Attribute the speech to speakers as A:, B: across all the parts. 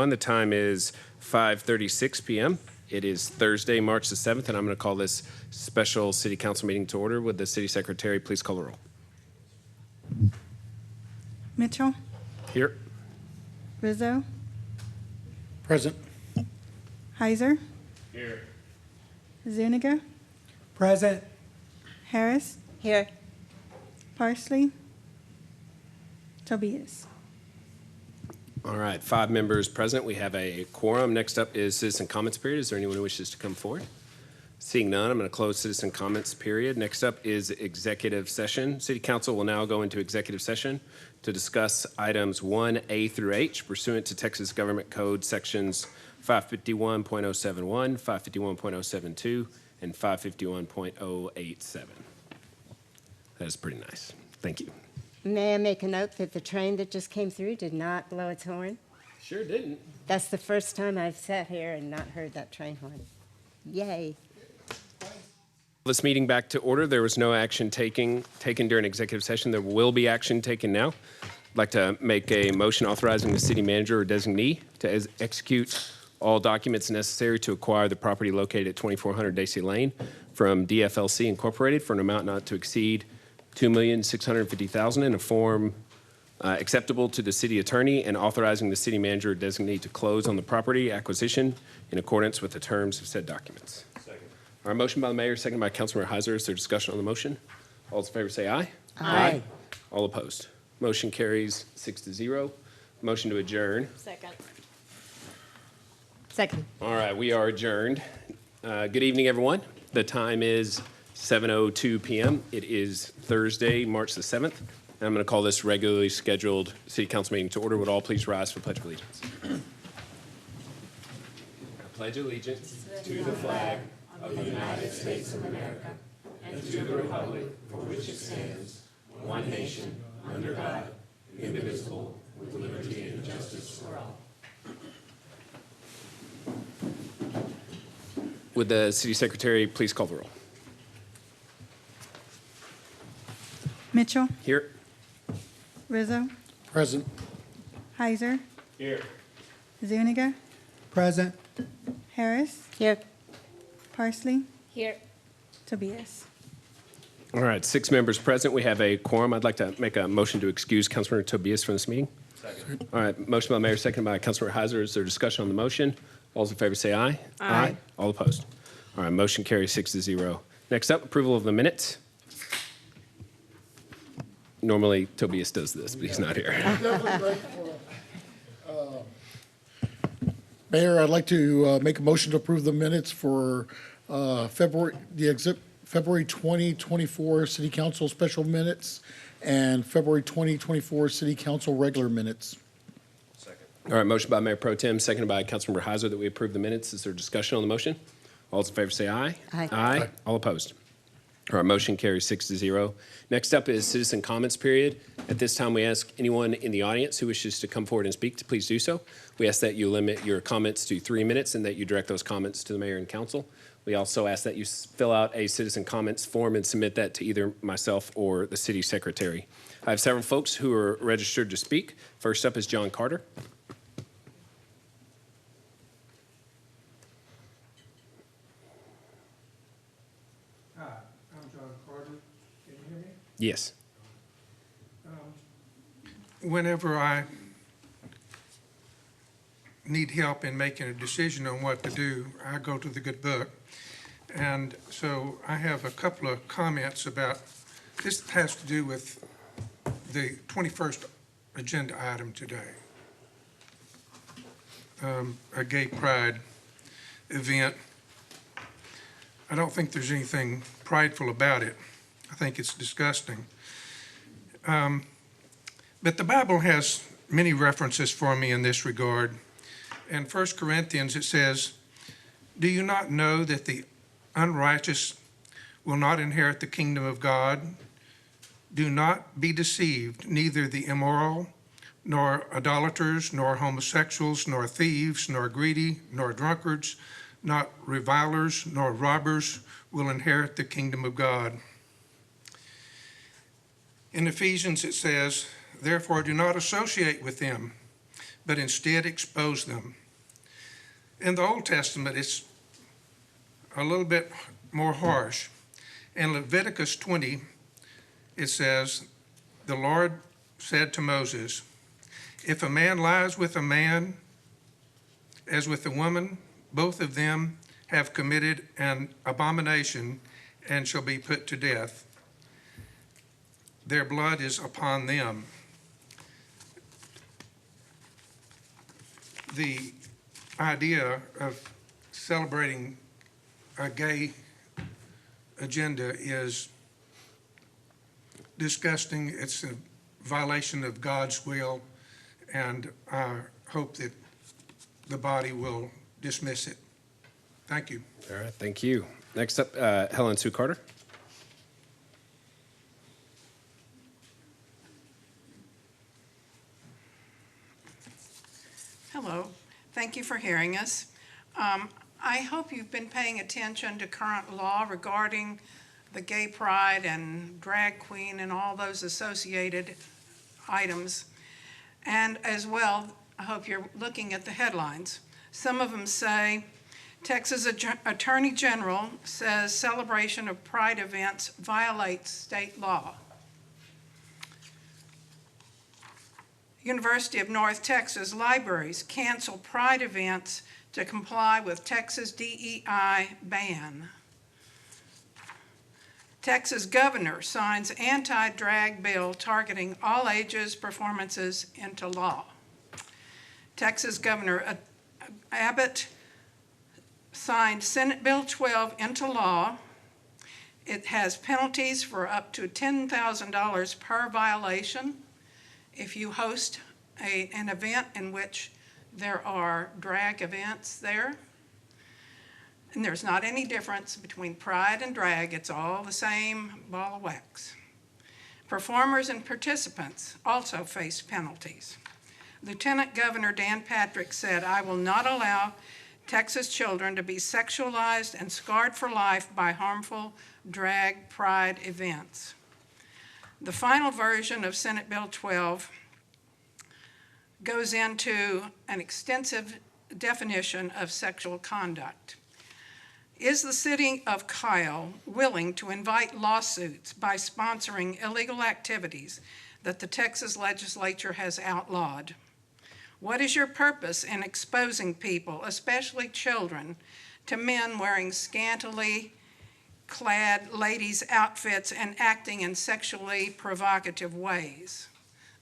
A: everyone. The time is 5:36 p.m. It is Thursday, March the 7th, and I'm going to call this special City Council meeting to order. Would the City Secretary please call the roll?
B: Mitchell,
A: Here.
B: Rizzo,
C: Present.
B: Heiser,
A: Here.
B: Zuniga,
C: Present.
B: Harris,
D: Here.
B: Parsley, Tobias.
A: All right, 5 members present. We have a quorum. Next up is citizen comments period. Is there anyone who wishes to come forward? Seeing none, I'm going to close citizen comments period. Next up is executive session. City Council will now go into executive session to discuss items 1A through H pursuant to Texas Government Code sections 551.071, 551.072, and 551.087. That is pretty nice. Thank you.
D: May I make a note that the train that just came through did not blow its horn?
A: Sure didn't.
D: That's the first time I've sat here and not heard that train horn. Yay.
A: This meeting back to order. There was no action taken during executive session. There will be action taken now. I'd like to make a motion authorizing the city manager or designee to execute all documents necessary to acquire the property located at 2400 Daisy Lane from DFLC Incorporated for an amount not to exceed $2,650,000 in a form acceptable to the city attorney, and authorizing the city manager or designee to close on the property acquisition in accordance with the terms of said documents. Second. All right, motion by the mayor, second by Councilmember Heiser. Is there discussion on the motion? All those in favor say aye.
D: Aye.
A: All opposed. Motion carries 6-0. Motion to adjourn.
D: Second.
A: All right, we are adjourned. Good evening, everyone. The time is 7:02 p.m. It is Thursday, March the 7th. And I'm going to call this regularly scheduled City Council meeting to order. Would all please rise for the Pledge of Allegiance? I pledge allegiance to the flag of the United States of America and to the republic for which it stands, one nation, under God, indivisible, with liberty and justice for all. Would the City Secretary please call the roll?
B: Mitchell,
A: Here.
B: Rizzo,
C: Present.
B: Heiser,
A: Here.
B: Zuniga,
C: Present.
B: Harris,
D: Here.
B: Parsley,
D: Here.
B: Tobias.
A: All right, 6 members present. We have a quorum. I'd like to make a motion to excuse Councilmember Tobias from this meeting. Second. All right, motion by the mayor, second by Councilmember Heiser. Is there discussion on the motion? All those in favor say aye.
D: Aye.
A: All opposed. All right, motion carries 6-0. Next up, approval of the minutes. Normally Tobias does this, but he's not here.
C: Mayor, I'd like to make a motion to approve the minutes for February 2024 City Council special minutes and February 2024 City Council regular minutes.
A: All right, motion by Mayor Pro Tem, seconded by Councilmember Heiser that we approve the minutes. Is there discussion on the motion? All those in favor say aye.
D: Aye.
A: Aye. All opposed. All right, motion carries 6-0. Next up is citizen comments period. At this time, we ask anyone in the audience who wishes to come forward and speak to please do so. We ask that you limit your comments to 3 minutes and that you direct those comments to the mayor and council. We also ask that you fill out a citizen comments form and submit that to either myself or the city secretary. I have several folks who are registered to speak. First up is John Carter.
E: Hi, I'm John Carter. Can you hear me?
A: Yes.
E: Whenever I need help in making a decision on what to do, I go to the good book. And so I have a couple of comments about, this has to do with the 21st agenda item today. A gay pride event. I don't think there's anything prideful about it. I think it's disgusting. But the Bible has many references for me in this regard. In 1 Corinthians, it says, "Do you not know that the unrighteous will not inherit the kingdom of God? Do not be deceived, neither the immoral, nor idolaters, nor homosexuals, nor thieves, nor greedy, nor drunkards, not revilers, nor robbers will inherit the kingdom of God." In Ephesians, it says, "Therefore do not associate with them." but instead expose them. In the Old Testament, it's a little bit more harsh. In Leviticus 20, it says, "The Lord said to Moses, if a man lies with a man as with a woman, both of them have committed an abomination and shall be put to death. Their blood is upon them." The idea of celebrating a gay agenda is disgusting. It's a violation of God's will, and I hope that the body will dismiss it. Thank you.
A: All right, thank you. Next up, Helen Sue Carter.
F: Hello. Thank you for hearing us. I hope you've been paying attention to current law regarding the gay pride and drag queen and all those associated items. And as well, I hope you're looking at the headlines. Some of them say, Texas Attorney General says celebration of pride events violates state law. University of North Texas libraries cancel pride events to comply with Texas DEI ban. Texas governor signs anti-drag bill targeting all ages performances into law. Texas Governor Abbott signed Senate Bill 12 into law. It has penalties for up to $10,000 per violation if you host an event in which there are drag events there. And there's not any difference between pride and drag. It's all the same ball of wax. Performers and participants also face penalties. Lieutenant Governor Dan Patrick said, "I will not allow Texas children to be sexualized and scarred for life by harmful drag pride events." The final version of Senate Bill 12 goes into an extensive definition of sexual conduct. Is the city of Kyle willing to invite lawsuits by sponsoring illegal activities that the Texas legislature has outlawed? What is your purpose in exposing people, especially children, to men wearing scantily clad ladies' outfits and acting in sexually provocative ways?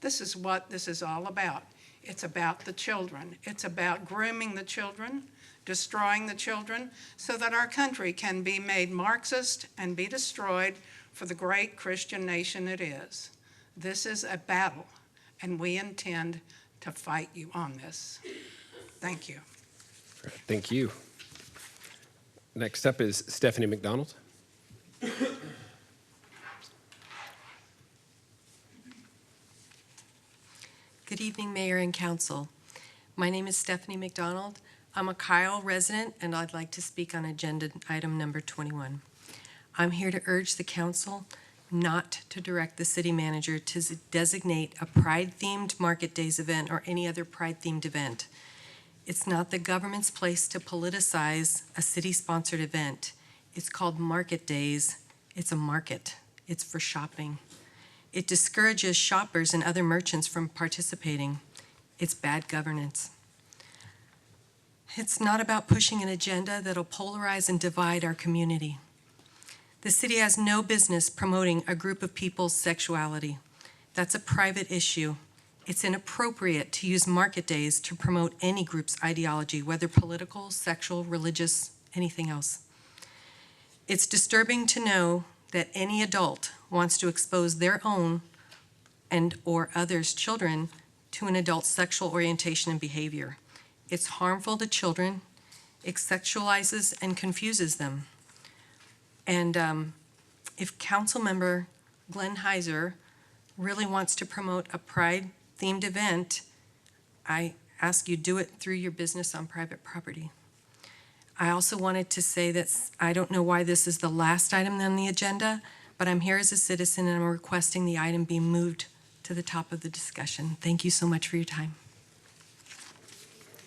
F: This is what this is all about. It's about the children. It's about grooming the children, destroying the children, so that our country can be made Marxist and be destroyed for the great Christian nation it is. This is a battle, and we intend to fight you on this. Thank you.
A: Thank you. Next up is Stephanie McDonald.
G: Good evening, Mayor and Council. My name is Stephanie McDonald. I'm a Kyle resident, and I'd like to speak on agenda item number 21. I'm here to urge the council not to direct the city manager to designate a Pride-themed Market Days event or any other Pride-themed event. It's not the government's place to politicize a city-sponsored event. It's called Market Days. It's a market. It's for shopping. It discourages shoppers and other merchants from participating. It's bad governance. It's not about pushing an agenda that'll polarize and divide our community. The city has no business promoting a group of people's sexuality. That's a private issue. It's inappropriate to use market days to promote any group's ideology, whether political, sexual, religious, anything else. It's disturbing to know that any adult wants to expose their own and or others' children to an adult's sexual orientation and behavior. It's harmful to children. It sexualizes and confuses them. And if Councilmember Glenn Heiser really wants to promote a Pride-themed event, I ask you do it through your business on private property. I also wanted to say that I don't know why this is the last item on the agenda, but I'm here as a citizen and I'm requesting the item be moved to the top of the discussion. Thank you so much for your time.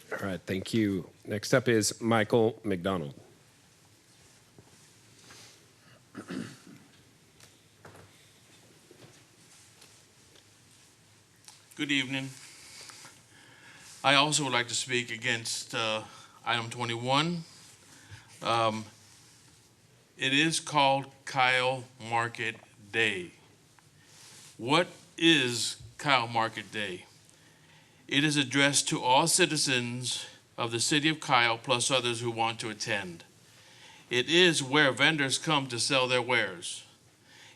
A: All right, thank you. Next up is Michael McDonald.
H: Good evening. I also would like to speak against item 21. It is called Kyle Market Day. What is Kyle Market Day? It is addressed to all citizens of the city of Kyle plus others who want to attend. It is where vendors come to sell their wares.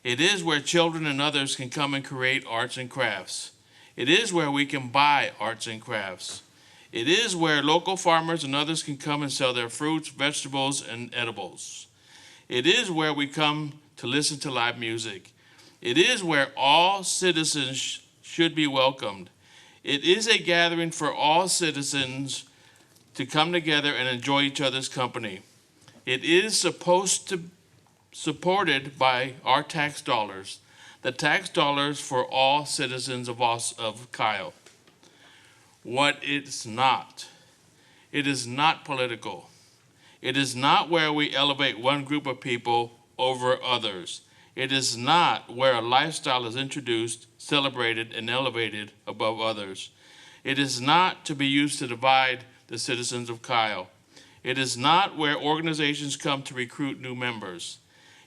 H: It is where children and others can come and create arts and crafts. It is where we can buy arts and crafts. It is where local farmers and others can come and sell their fruits, vegetables, and edibles. It is where we come to listen to live music. It is where all citizens should be welcomed. It is a gathering for all citizens to come together and enjoy each other's company. It is supported by our tax dollars, the tax dollars for all citizens of Kyle. What it's not. It is not political. It is not where we elevate one group of people over others. It is not where a lifestyle is introduced, celebrated, and elevated above others. It is not to be used to divide the citizens of Kyle. It is not where organizations come to recruit new members.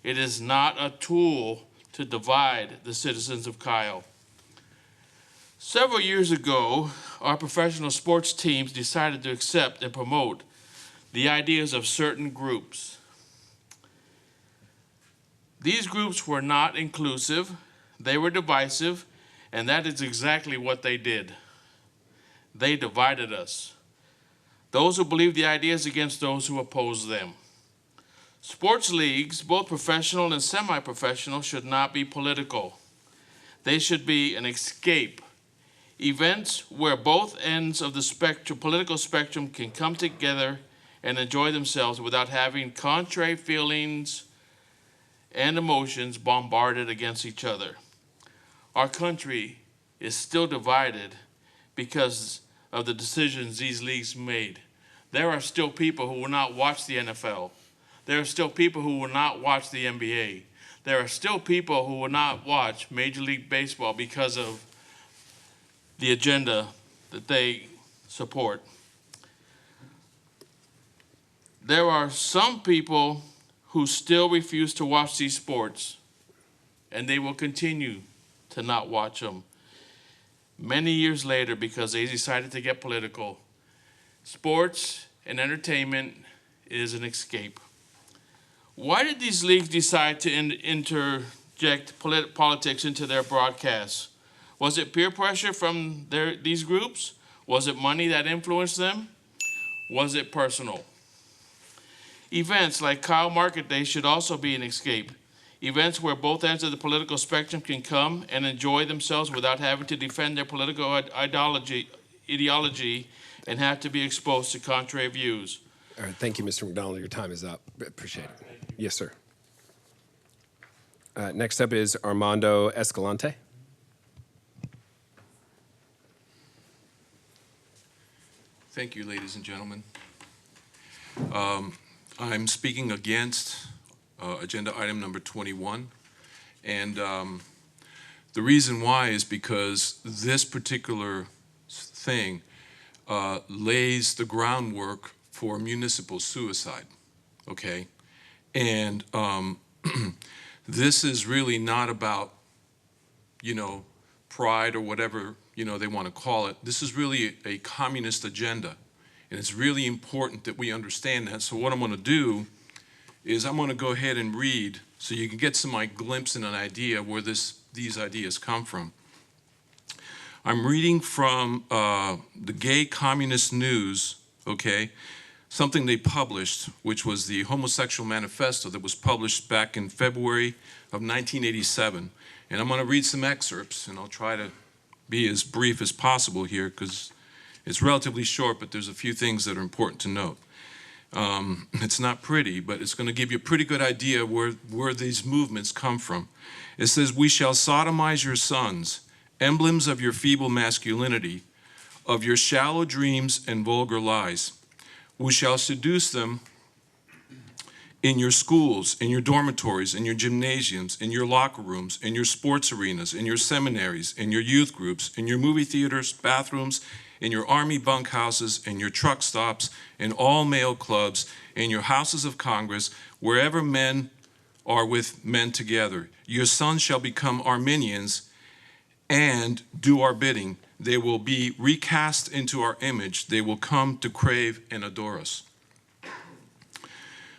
H: It is not a tool to divide the citizens of Kyle. Several years ago, our professional sports teams decided to accept and promote the ideas of certain groups. These groups were not inclusive, they were divisive, and that is exactly what they did. They divided us. Those who believe the ideas against those who oppose them. Sports leagues, both professional and semi-professional, should not be political. They should be an escape. Events where both ends of the political spectrum can come together and enjoy themselves without having contrary feelings and emotions bombarded against each other. Our country is still divided because of the decisions these leagues made. There are still people who will not watch the NFL. There are still people who will not watch the NBA. There are still people who will not watch Major League Baseball because of the agenda that they support. There are some people who still refuse to watch these sports, and they will continue to not watch them many years later because they decided to get political. Sports and entertainment is an escape. Why did these leagues decide to interject politics into their broadcasts? Was it peer pressure from these groups? Was it money that influenced them? Was it personal? Events like Kyle Market Day should also be an escape. Events where both ends of the political spectrum can come and enjoy themselves without having to defend their political ideology and have to be exposed to contrary views.
A: All right, thank you, Mr. McDonald. Your time is up. Appreciate it. Yes, sir. Next up is Armando Escalante.
I: Thank you, ladies and gentlemen. I'm speaking against agenda item number 21. And the reason why is because this particular thing lays the groundwork for municipal suicide, okay? And this is really not about, pride or whatever, they want to call it. This is really a communist agenda. And it's really important that we understand that. So what I'm going to do is I'm going to go ahead and read so you can get some glimpse and an idea where these ideas come from. I'm reading from the Gay Communist News, okay, something they published, which was the Homosexual Manifesto that was published back in February of 1987. And I'm going to read some excerpts, and I'll try to be as brief as possible here because it's relatively short, but there's a few things that are important to note. It's not pretty, but it's going to give you a pretty good idea where these movements come from. It says, "We shall sodomize your sons, emblems of your feeble masculinity, of your shallow dreams and vulgar lies. We shall seduce them in your schools, in your dormitories, in your gymnasiums, in your locker rooms, in your sports arenas, in your seminaries, in your youth groups, in your movie theaters, bathrooms, in your army bunkhouses, in your truck stops, in all male clubs, in your houses of Congress, wherever men are with men together. Your sons shall become Arminians and do our bidding. They will be recast into our image. They will come to crave and adore us.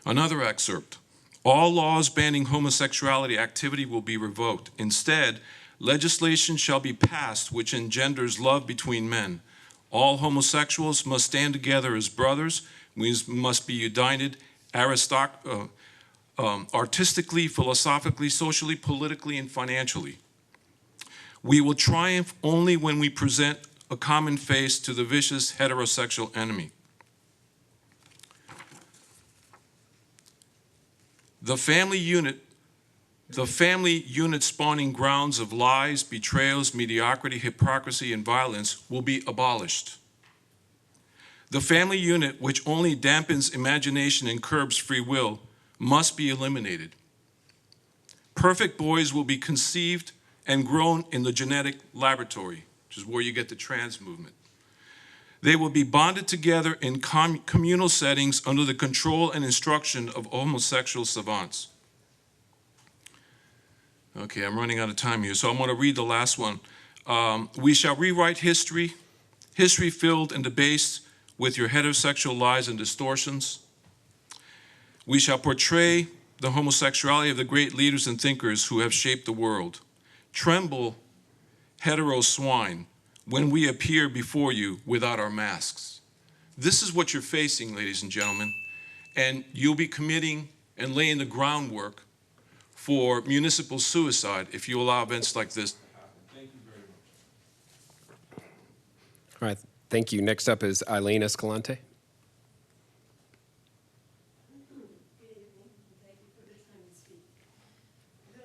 I: Another excerpt. All laws banning homosexuality activity will be revoked. Instead, legislation shall be passed which engenders love between men. All homosexuals must stand together as brothers. We must be united artistically, philosophically, socially, politically, and financially. We will triumph only when we present a common face to the vicious heterosexual enemy. The family unit spawning grounds of lies, betrayals, mediocrity, hypocrisy, and violence will be abolished. The family unit, which only dampens imagination and curbs free will, must be eliminated. Perfect boys will be conceived and grown in the genetic laboratory, which is where you get the trans movement. They will be bonded together in communal settings under the control and instruction of homosexual savants. Okay, I'm running out of time here, so I'm going to read the last one. We shall rewrite history filled and debased with your heterosexual lies and distortions. We shall portray the homosexuality of the great leaders and thinkers who have shaped the world. Tremble, hetero swine, when we appear before you without our masks. This is what you're facing, ladies and gentlemen, and you'll be committing and laying the groundwork for municipal suicide if you allow events like this. Thank you very much.
A: All right, thank you. Next up is Eileen Escalante.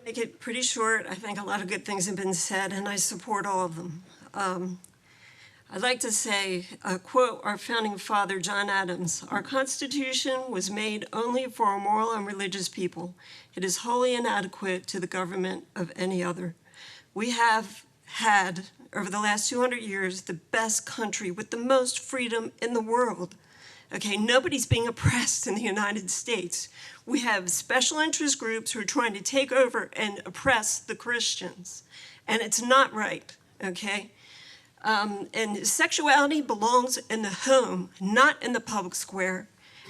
J: Make it pretty short. I think a lot of good things have been said, and I support all of them. I'd like to say, quote our founding father, John Adams, "Our Constitution was made only for a moral and religious people. It is wholly inadequate to the government of any other." We have had, over the last 200 years, the best country with the most freedom in the world. Okay, nobody's being oppressed in the United States. We have special interest groups who are trying to take over and oppress the Christians, and it's not right, okay? And sexuality belongs in the home, not in the public square,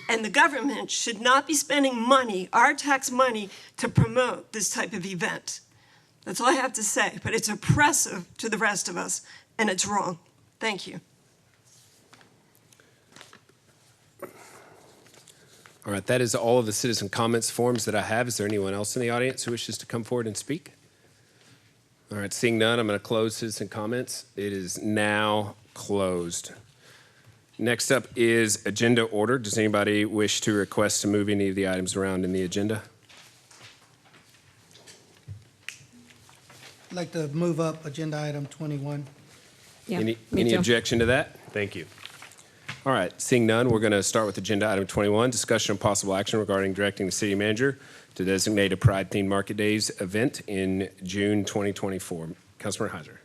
J: and the government should not be spending money, our tax money, to promote this type of event. That's all I have to say, but it's oppressive to the rest of us, and it's wrong. Thank you.
A: All right, that is all of the citizen comments forms that I have. Is there anyone else in the audience who wishes to come forward and speak? All right, seeing none, I'm going to close citizen comments. It is now closed. Next up is agenda order. Does anybody wish to request to move any of the items around in the agenda?
K: I'd like to move up agenda item 21.
A: Any objection to that?
L: Thank you.
A: All right, seeing none, we're going to start with agenda item 21, discussion of possible action regarding directing the city manager to designate a Pride Themed Market Days event in June 2024. Councilmember Heiser.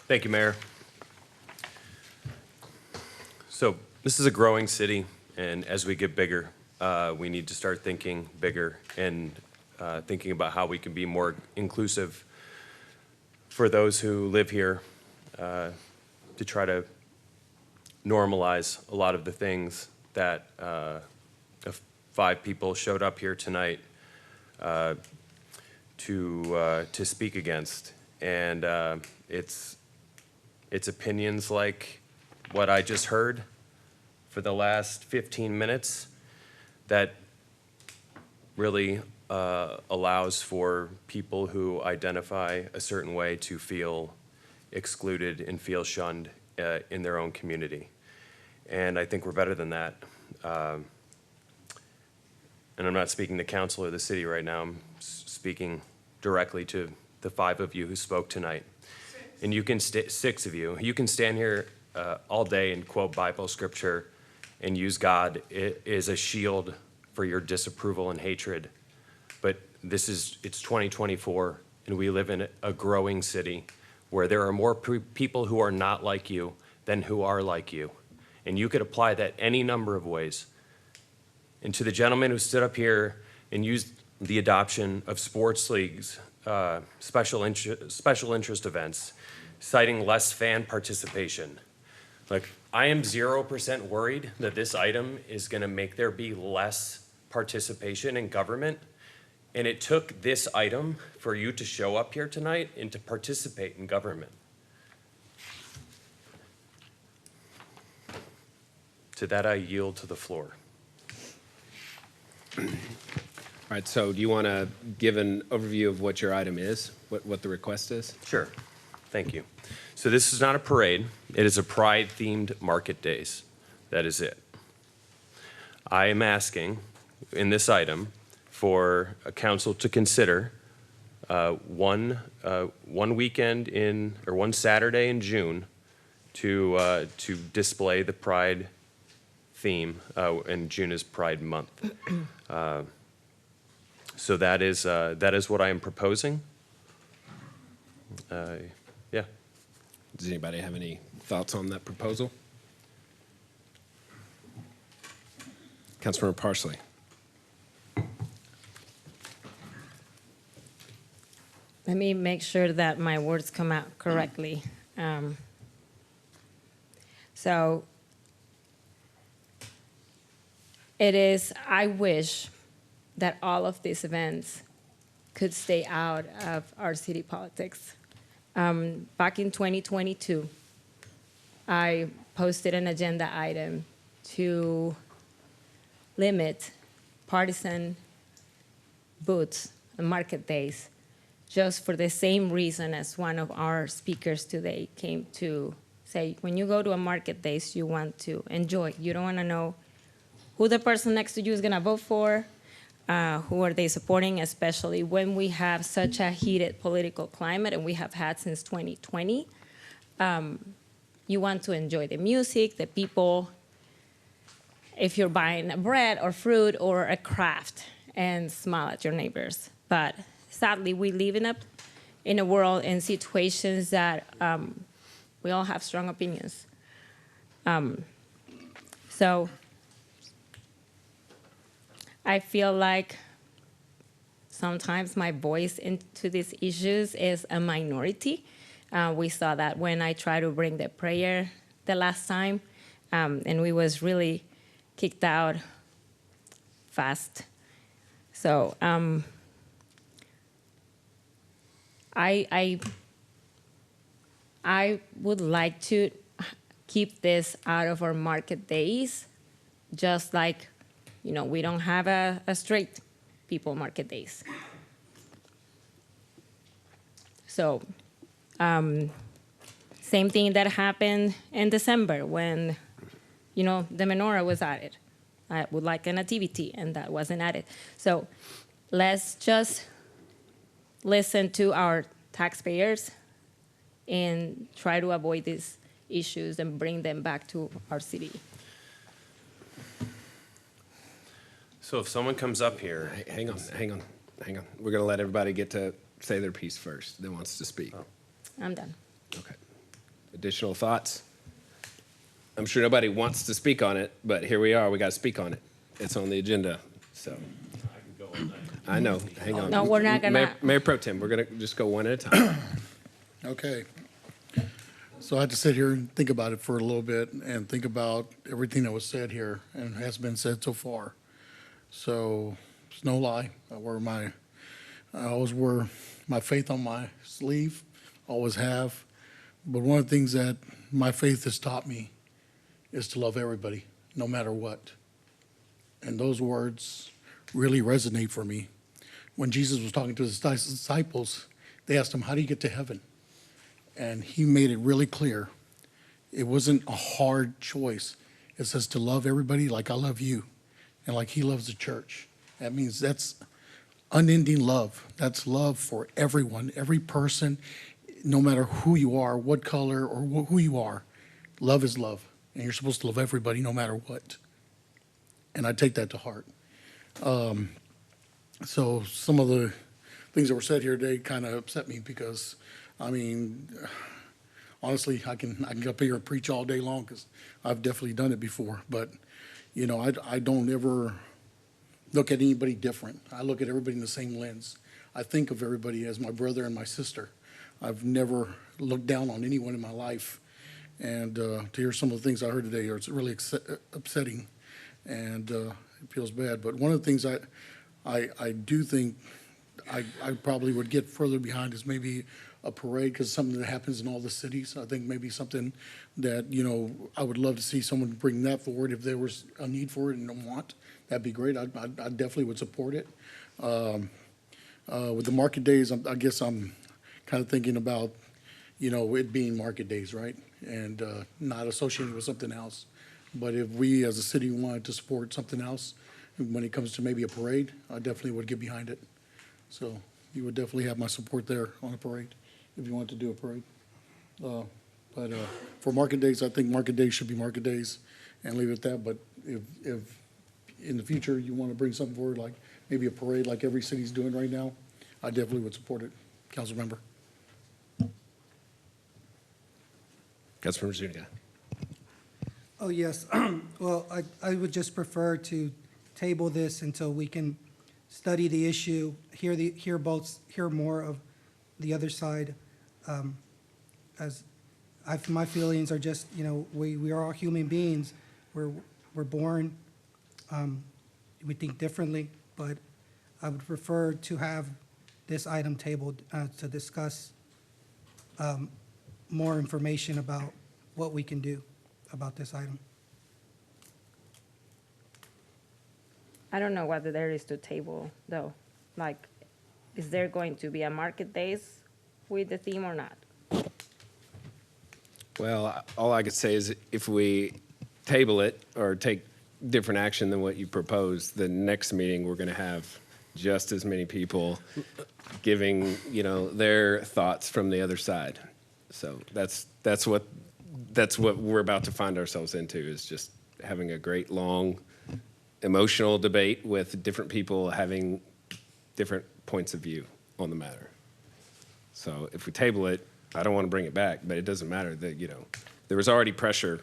L: Thank you, Mayor. So this is a growing city, and as we get bigger, we need to start thinking bigger and thinking about how we can be more inclusive for those who live here, to try to normalize a lot of the things that 5 people showed up here tonight to speak against. And it's opinions like what I just heard for the last 15 minutes that really allows for people who identify a certain way to feel excluded and feel shunned in their own community. And I think we're better than that. And I'm not speaking to council or the city right now. I'm speaking directly to the 5 of you who spoke tonight. And you can, 6 of you, you can stand here all day and quote Bible scripture and use God as a shield for your disapproval and hatred. But it's 2024, and we live in a growing city where there are more people who are not like you than who are like you. And you could apply that any number of ways. And to the gentleman who stood up here and used the adoption of sports leagues, special interest events, citing less fan participation. Like, I am 0% worried that this item is gonna make there be less participation in government. And it took this item for you to show up here tonight and to participate in government. To that, I yield to the floor.
A: All right, so do you want to give an overview of what your item is, what the request is?
L: Sure, thank you. So this is not a parade, it is a Pride-themed market days. That is it. I am asking in this item for a council to consider one weekend or one Saturday in June to display the Pride theme, and June is Pride Month. So that is what I am proposing. Yeah.
A: Does anybody have any thoughts on that proposal? Councilmember Parsley.
M: Let me make sure that my words come out correctly. So I wish that all of these events could stay out of our city politics. Back in 2022, I posted an agenda item to limit partisan booths and market days, just for the same reason as one of our speakers today came to say, when you go to a market days, you want to enjoy. You don't want to know who the person next to you is going to vote for, who are they supporting, especially when we have such a heated political climate, and we have had since 2020. You want to enjoy the music, the people, if you're buying a bread or fruit or a craft, and smile at your neighbors. But sadly, we live in a world and situations that we all have strong opinions. So I feel like sometimes my voice into these issues is a minority. We saw that when I tried to bring the prayer the last time, and we was really kicked out fast. So I would like to keep this out of our market days, just like, we don't have a straight people market days. So same thing that happened in December when, the menorah was added. I would like a nativity, and that wasn't added. So let's just listen to our taxpayers and try to avoid these issues and bring them back to our city.
L: So if someone comes up here.
A: Hang on. We're going to let everybody get to say their piece first, that wants to speak.
M: I'm done.
A: Okay. Additional thoughts? I'm sure nobody wants to speak on it, but here we are. We got to speak on it. It's on the agenda, so. I know. Hang on.
M: No, we're not gonna.
A: Mayor Pro Tem, we're going to just go one at a time.
C: Okay. So I had to sit here and think about it for a little bit and think about everything that was said here and has been said so far. So it's no lie. I always wear my faith on my sleeve, always have. But one of the things that my faith has taught me is to love everybody, no matter what. And those words really resonate for me. When Jesus was talking to his disciples, they asked him, how do you get to heaven? And he made it really clear. It wasn't a hard choice. It says to love everybody like I love you and like he loves the church. That means that's unending love. That's love for everyone, every person, no matter who you are, what color, or who you are. Love is love, and you're supposed to love everybody no matter what. And I take that to heart. So some of the things that were said here today kind of upset me because, I mean, honestly, I can get up here and preach all day long because I've definitely done it before. But, you know, I don't ever look at anybody different. I look at everybody in the same lens. I think of everybody as my brother and my sister. I've never looked down on anyone in my life. And to hear some of the things I heard today, it's really upsetting, and it feels bad. But one of the things I do think I probably would get further behind is maybe a parade, because something that happens in all the cities. I think maybe something that, you know, I would love to see someone bring that forward if there was a need for it and a want. That'd be great. I definitely would support it. With the market days, I guess I'm kind of thinking about, you know, it being market days, right? And not associated with something else. But if we as a city wanted to support something else, when it comes to maybe a parade, I definitely would get behind it. So you would definitely have my support there on a parade, if you want to do a parade. But for market days, I think market days should be market days and leave it at that. But if in the future you want to bring something forward, like maybe a parade like every city's doing right now, I definitely would support it, council member.
A: Councilmember Zuniga.
K: Oh, yes. Well, I would just prefer to table this until we can study the issue, hear more of the other side. My feelings are just, you know, we are all human beings. We're born, we think differently, but I would prefer to have this item tabled to discuss more information about what we can do about this item.
M: I don't know what there is to table, though. Like, is there going to be a market days with the theme or not?
A: Well, all I could say is if we table it or take different action than what you proposed, the next meeting, we're going to have just as many people giving, you know, their thoughts from the other side. So that's what we're about to find ourselves into, is just having a great, long, emotional debate with different people having different points of view on the matter. So if we table it, I don't want to bring it back, but it doesn't matter that, you know, there was already pressure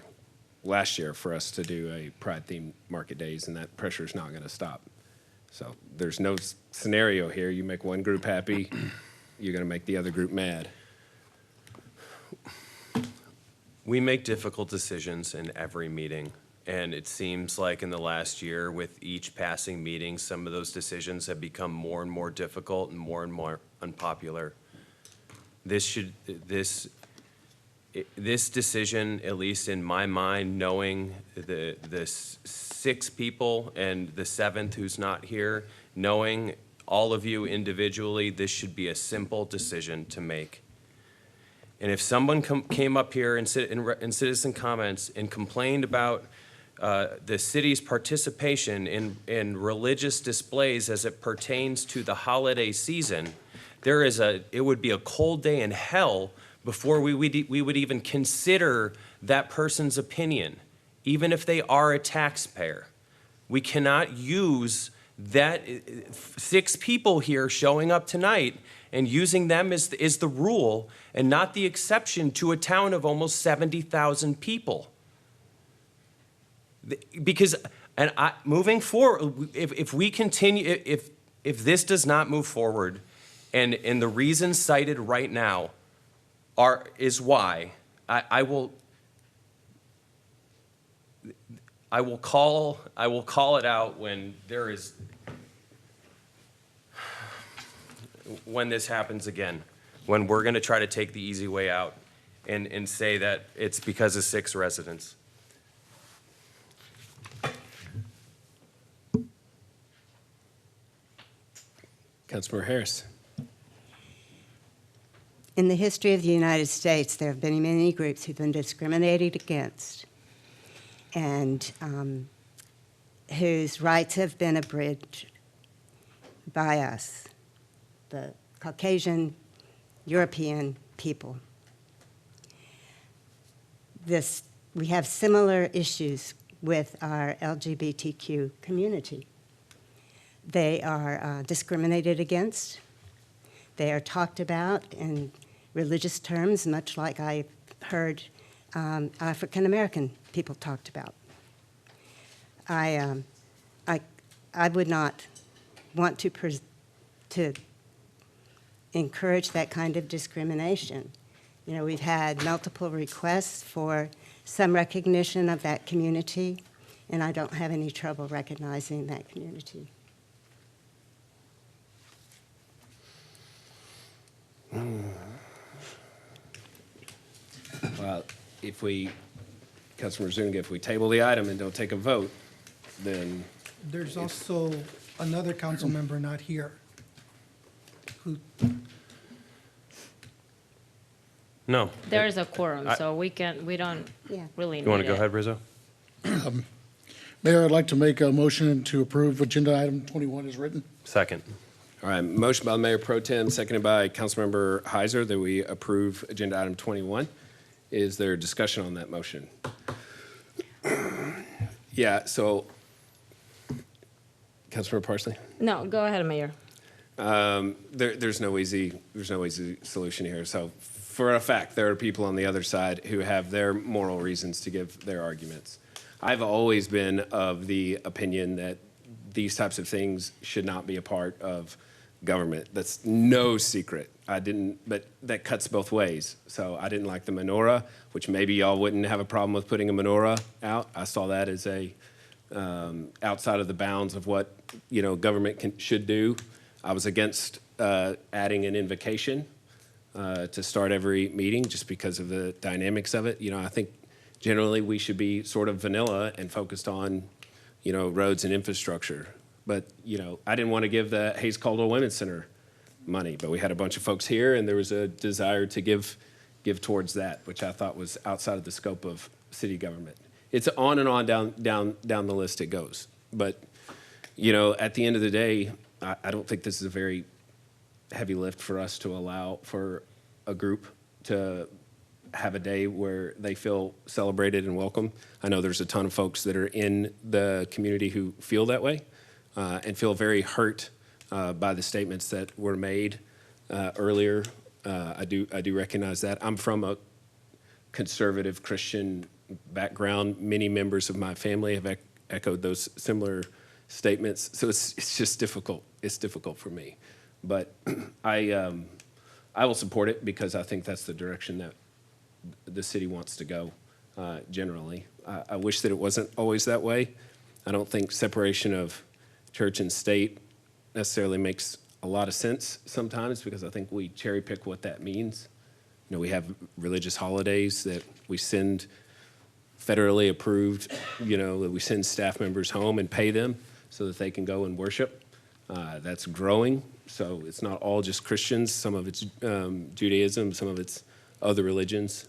A: last year for us to do a Pride-themed market days, and that pressure is not going to stop. So there's no scenario here. You make one group happy, you're going to make the other group mad.
L: We make difficult decisions in every meeting, and it seems like in the last year, with each passing meeting, some of those decisions have become more and more difficult and more unpopular. This decision, at least in my mind, knowing the 6 people and the 7th who's not here, knowing all of you individually, this should be a simple decision to make. And if someone came up here in citizen comments and complained about the city's participation in religious displays as it pertains to the holiday season, it would be a cold day in hell before we would even consider that person's opinion, even if they are a taxpayer. We cannot use that 6 people here showing up tonight and using them is the rule and not the exception to a town of almost 70,000 people. Because, moving forward, if we continue, if this does not move forward, and the reasons cited right now is why, I will call it out when this happens again, when we're going to try to take the easy way out and say that it's because of 6 residents.
A: Councilmember Harris.
D: In the history of the United States, there have been many groups who've been discriminated against and whose rights have been abridged. by us, the Caucasian European people. We have similar issues with our LGBTQ community. They are discriminated against. They are talked about in religious terms, much like I heard African American people talked about. I would not want to encourage that kind of discrimination. You know, we've had multiple requests for some recognition of that community, and I don't have any trouble recognizing that community.
A: Well, Councilmember Zuniga, if we table the item and don't take a vote, then
K: There's also another council member not here who,
L: No.
M: There is a quorum,
L: I-
M: so we don't
D: Yeah.
M: really need
L: You want to go
M: it.
L: ahead, Rizzo?
C: Mayor, I'd like to make a motion to approve agenda item 21 as written.
L: Second.
A: All right, motion by Mayor Pro Tem, seconded by Councilmember Heiser, that we approve agenda item 21. Is there discussion on that motion? Yeah, so, Councilmember Parsley?
M: No, go ahead, Mayor.
A: There's no easy solution here. So for a fact, there are people on the other side who have their moral reasons to give their arguments. I've always been of the opinion that these types of things should not be a part of government. That's no secret. But that cuts both ways. So I didn't like the menorah, which maybe y'all wouldn't have a problem with putting a menorah out. I saw that as outside of the bounds of what, government should do. I was against adding an invocation to start every meeting just because of the dynamics of it. I think generally we should be sort of vanilla and focused on, roads and infrastructure. But, I didn't want to give the Hayes Caldwell Women's Center money, but we had a bunch of folks here and there was a desire to give towards that, which I thought was outside of the scope of city government. It's on and on down the list it goes. But, at the end of the day, I don't think this is a very heavy lift for us to allow for a group to have a day where they feel celebrated and welcome. I know there's a ton of folks that are in the community who feel that way and feel very hurt by the statements that were made earlier. I do recognize that. I'm from a conservative Christian background. Many members of my family have echoed those similar statements. So it's just difficult. It's difficult for me. But I will support it because I think that's the direction that the city wants to go generally. I wish that it wasn't always that way. I don't think separation of church and state necessarily makes a lot of sense sometimes because I think we cherry pick what that means. We have religious holidays that we send federally approved, that we send staff members home and pay them so that they can go and worship. That's growing, so it's not all just Christians. Some of it's Judaism, some of it's other religions.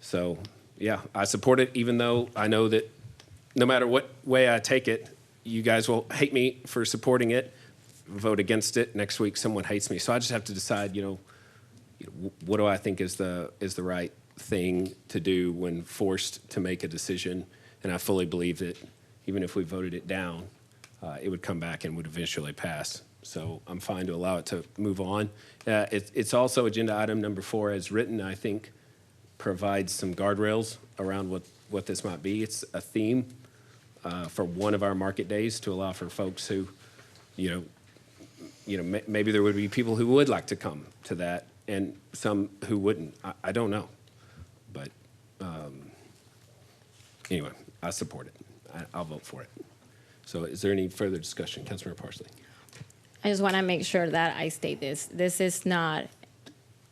A: So, yeah, I support it, even though I know that no matter what way I take it, you guys will hate me for supporting it, vote against it. Next week, someone hates me. So I just have to decide, what do I think is the right thing to do when forced to make a decision. And I fully believe that even if we voted it down, it would come back and would eventually pass. So I'm fine to allow it to move on. It's also agenda item number 4 as written, I think provides some guardrails around what this might be. It's a theme for one of our market days to allow for folks who, maybe there would be people who would like to come to that and some who wouldn't. I don't know. But anyway, I support it. I'll vote for it. So is there any further discussion? Councilmember Parsley.
M: I just want to make sure that I state this. This is not,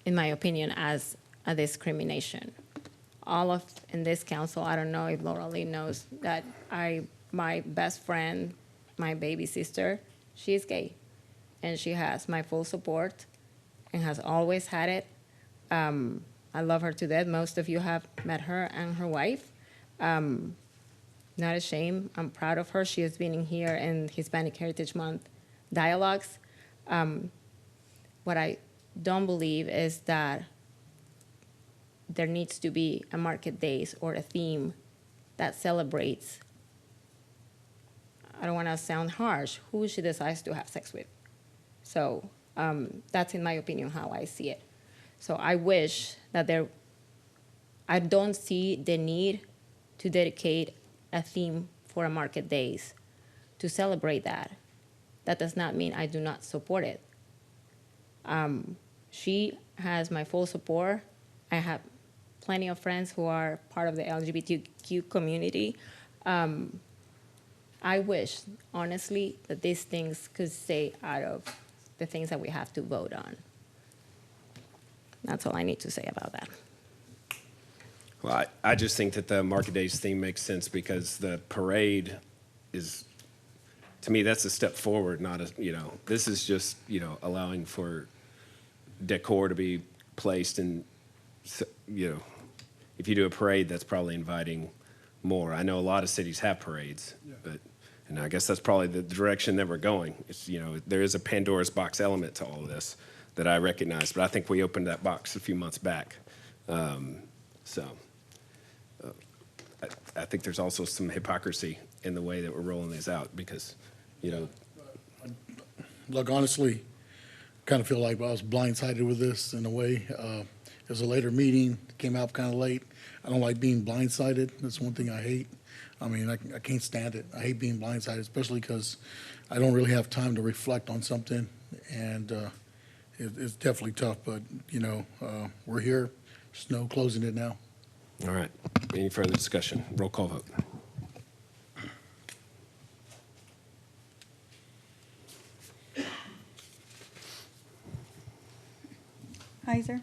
M: in my opinion, as a discrimination. In this council, I don't know if Laura Lee knows that my best friend, my baby sister, she is gay. And she has my full support and has always had it. I love her to death. Most of you have met her and her wife. not ashamed. I'm proud of her. She has been in here in Hispanic Heritage Month dialogues. What I don't believe is that there needs to be a market days or a theme that celebrates, I don't want to sound harsh, who she decides to have sex with. So that's, in my opinion, how I see it. So I wish that I don't see the need to dedicate a theme for a market days to celebrate that. That does not mean I do not support it. She has my full support. I have plenty of friends who are part of the LGBTQ community. I wish, honestly, that these things could stay out of the things that we have to vote on. That's all I need to say about that.
A: Well, I just think that the Market Days theme makes sense because the parade is, to me, that's a step forward, not a, this is just, allowing for decor to be placed and, if you do a parade, that's probably inviting more. I know a lot of cities have parades, and I guess that's probably the direction that we're going. It's, there is a Pandora's box element to all of this that I recognize, but I think we opened that box a few months back. I think there's also some hypocrisy in the way that we're rolling these out because,
C: Look, honestly, kind of feel like I was blindsided with this in a way. It was a later meeting, came out kind of late. I don't like being blindsided. That's one thing I hate. I mean, I can't stand it. I hate being blindsided, especially because I don't really have time to reflect on something, and it's definitely tough. But we're here. There's no closing it now.
A: All right. Any further discussion? Roll call vote.
B: Heiser,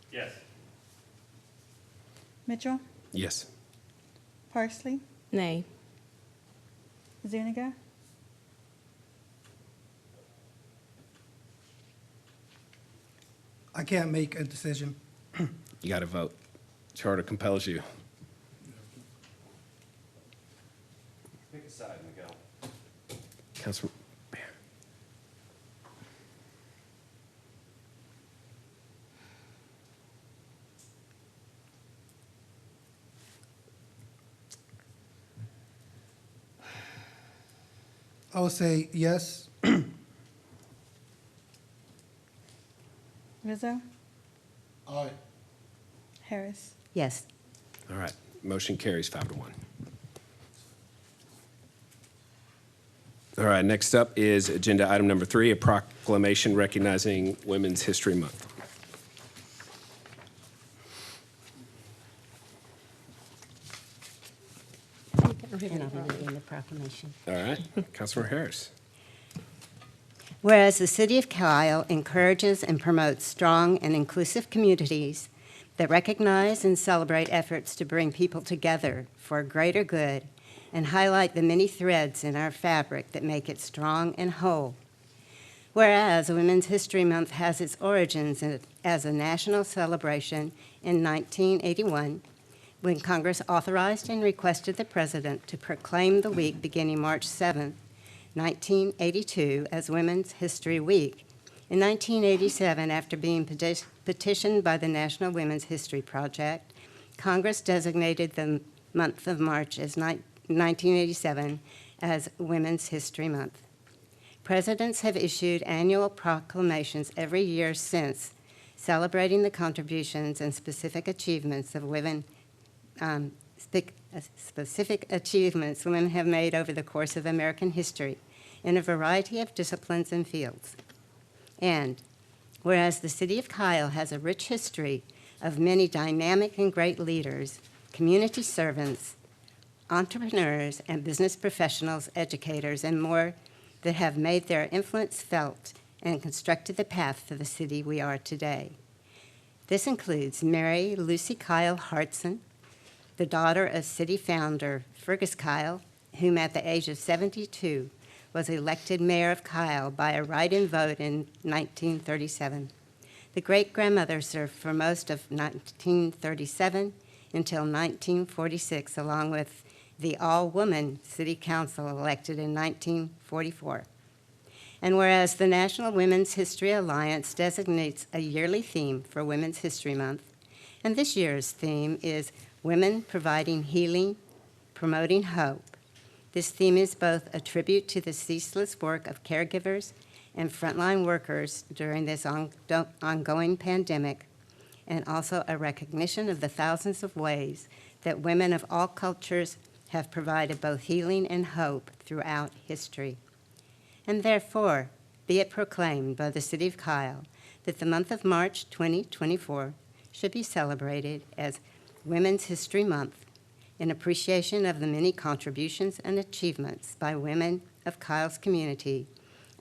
L: Yes.
B: Mitchell,
A: Yes.
B: Parsley,
M: Nay.
B: Zuniga,
K: I can't make a decision.
A: You got to vote. Charter compels you.
L: Pick a side, Miguel.
A: Councilman.
K: I would say yes.
B: Rizzo,
C: Aye.
B: Harris.
D: Yes.
A: All right. Motion carries 5-1. All right. Next up is agenda item number 3, a proclamation recognizing Women's History Month.
D: And I'll be reading the proclamation.
A: All right. Councilor Harris.
D: Whereas the City of Kyle encourages and promotes strong and inclusive communities that recognize and celebrate efforts to bring people together for a greater good and highlight the many threads in our fabric that make it strong and whole. Whereas Women's History Month has its origins as a national celebration in 1981, when Congress authorized and requested the President to proclaim the week beginning March 7, 1982, as Women's History Week. In 1987, after being petitioned by the National Women's History Project, Congress designated the month of March as 1987 as Women's History Month. Presidents have issued annual proclamations every year since, celebrating the contributions and specific achievements of women, specific achievements women have made over the course of American history in a variety of disciplines and fields. And whereas the City of Kyle has a rich history of many dynamic and great leaders, community servants, entrepreneurs, and business professionals, educators, and more that have made their influence felt and constructed the path for the city we are today. This includes Mary Lucy Kyle Hartson, the daughter of city founder Fergus Kyle, whom at the age of 72 was elected mayor of Kyle by a write-in vote in 1937. The great-grandmother served for most of 1937 until 1946, along with the all-woman city council elected in 1944. And whereas the National Women's History Alliance designates a yearly theme for Women's History Month, and this year's theme is Women Providing Healing, Promoting Hope. This theme is both a tribute to the ceaseless work of caregivers and frontline workers during this ongoing pandemic, and also a recognition of the thousands of ways that women of all cultures have provided both healing and hope throughout history. And therefore, be it proclaimed by the City of Kyle that the month of March 2024 should be celebrated as Women's History Month in appreciation of the many contributions and achievements by women of Kyle's community,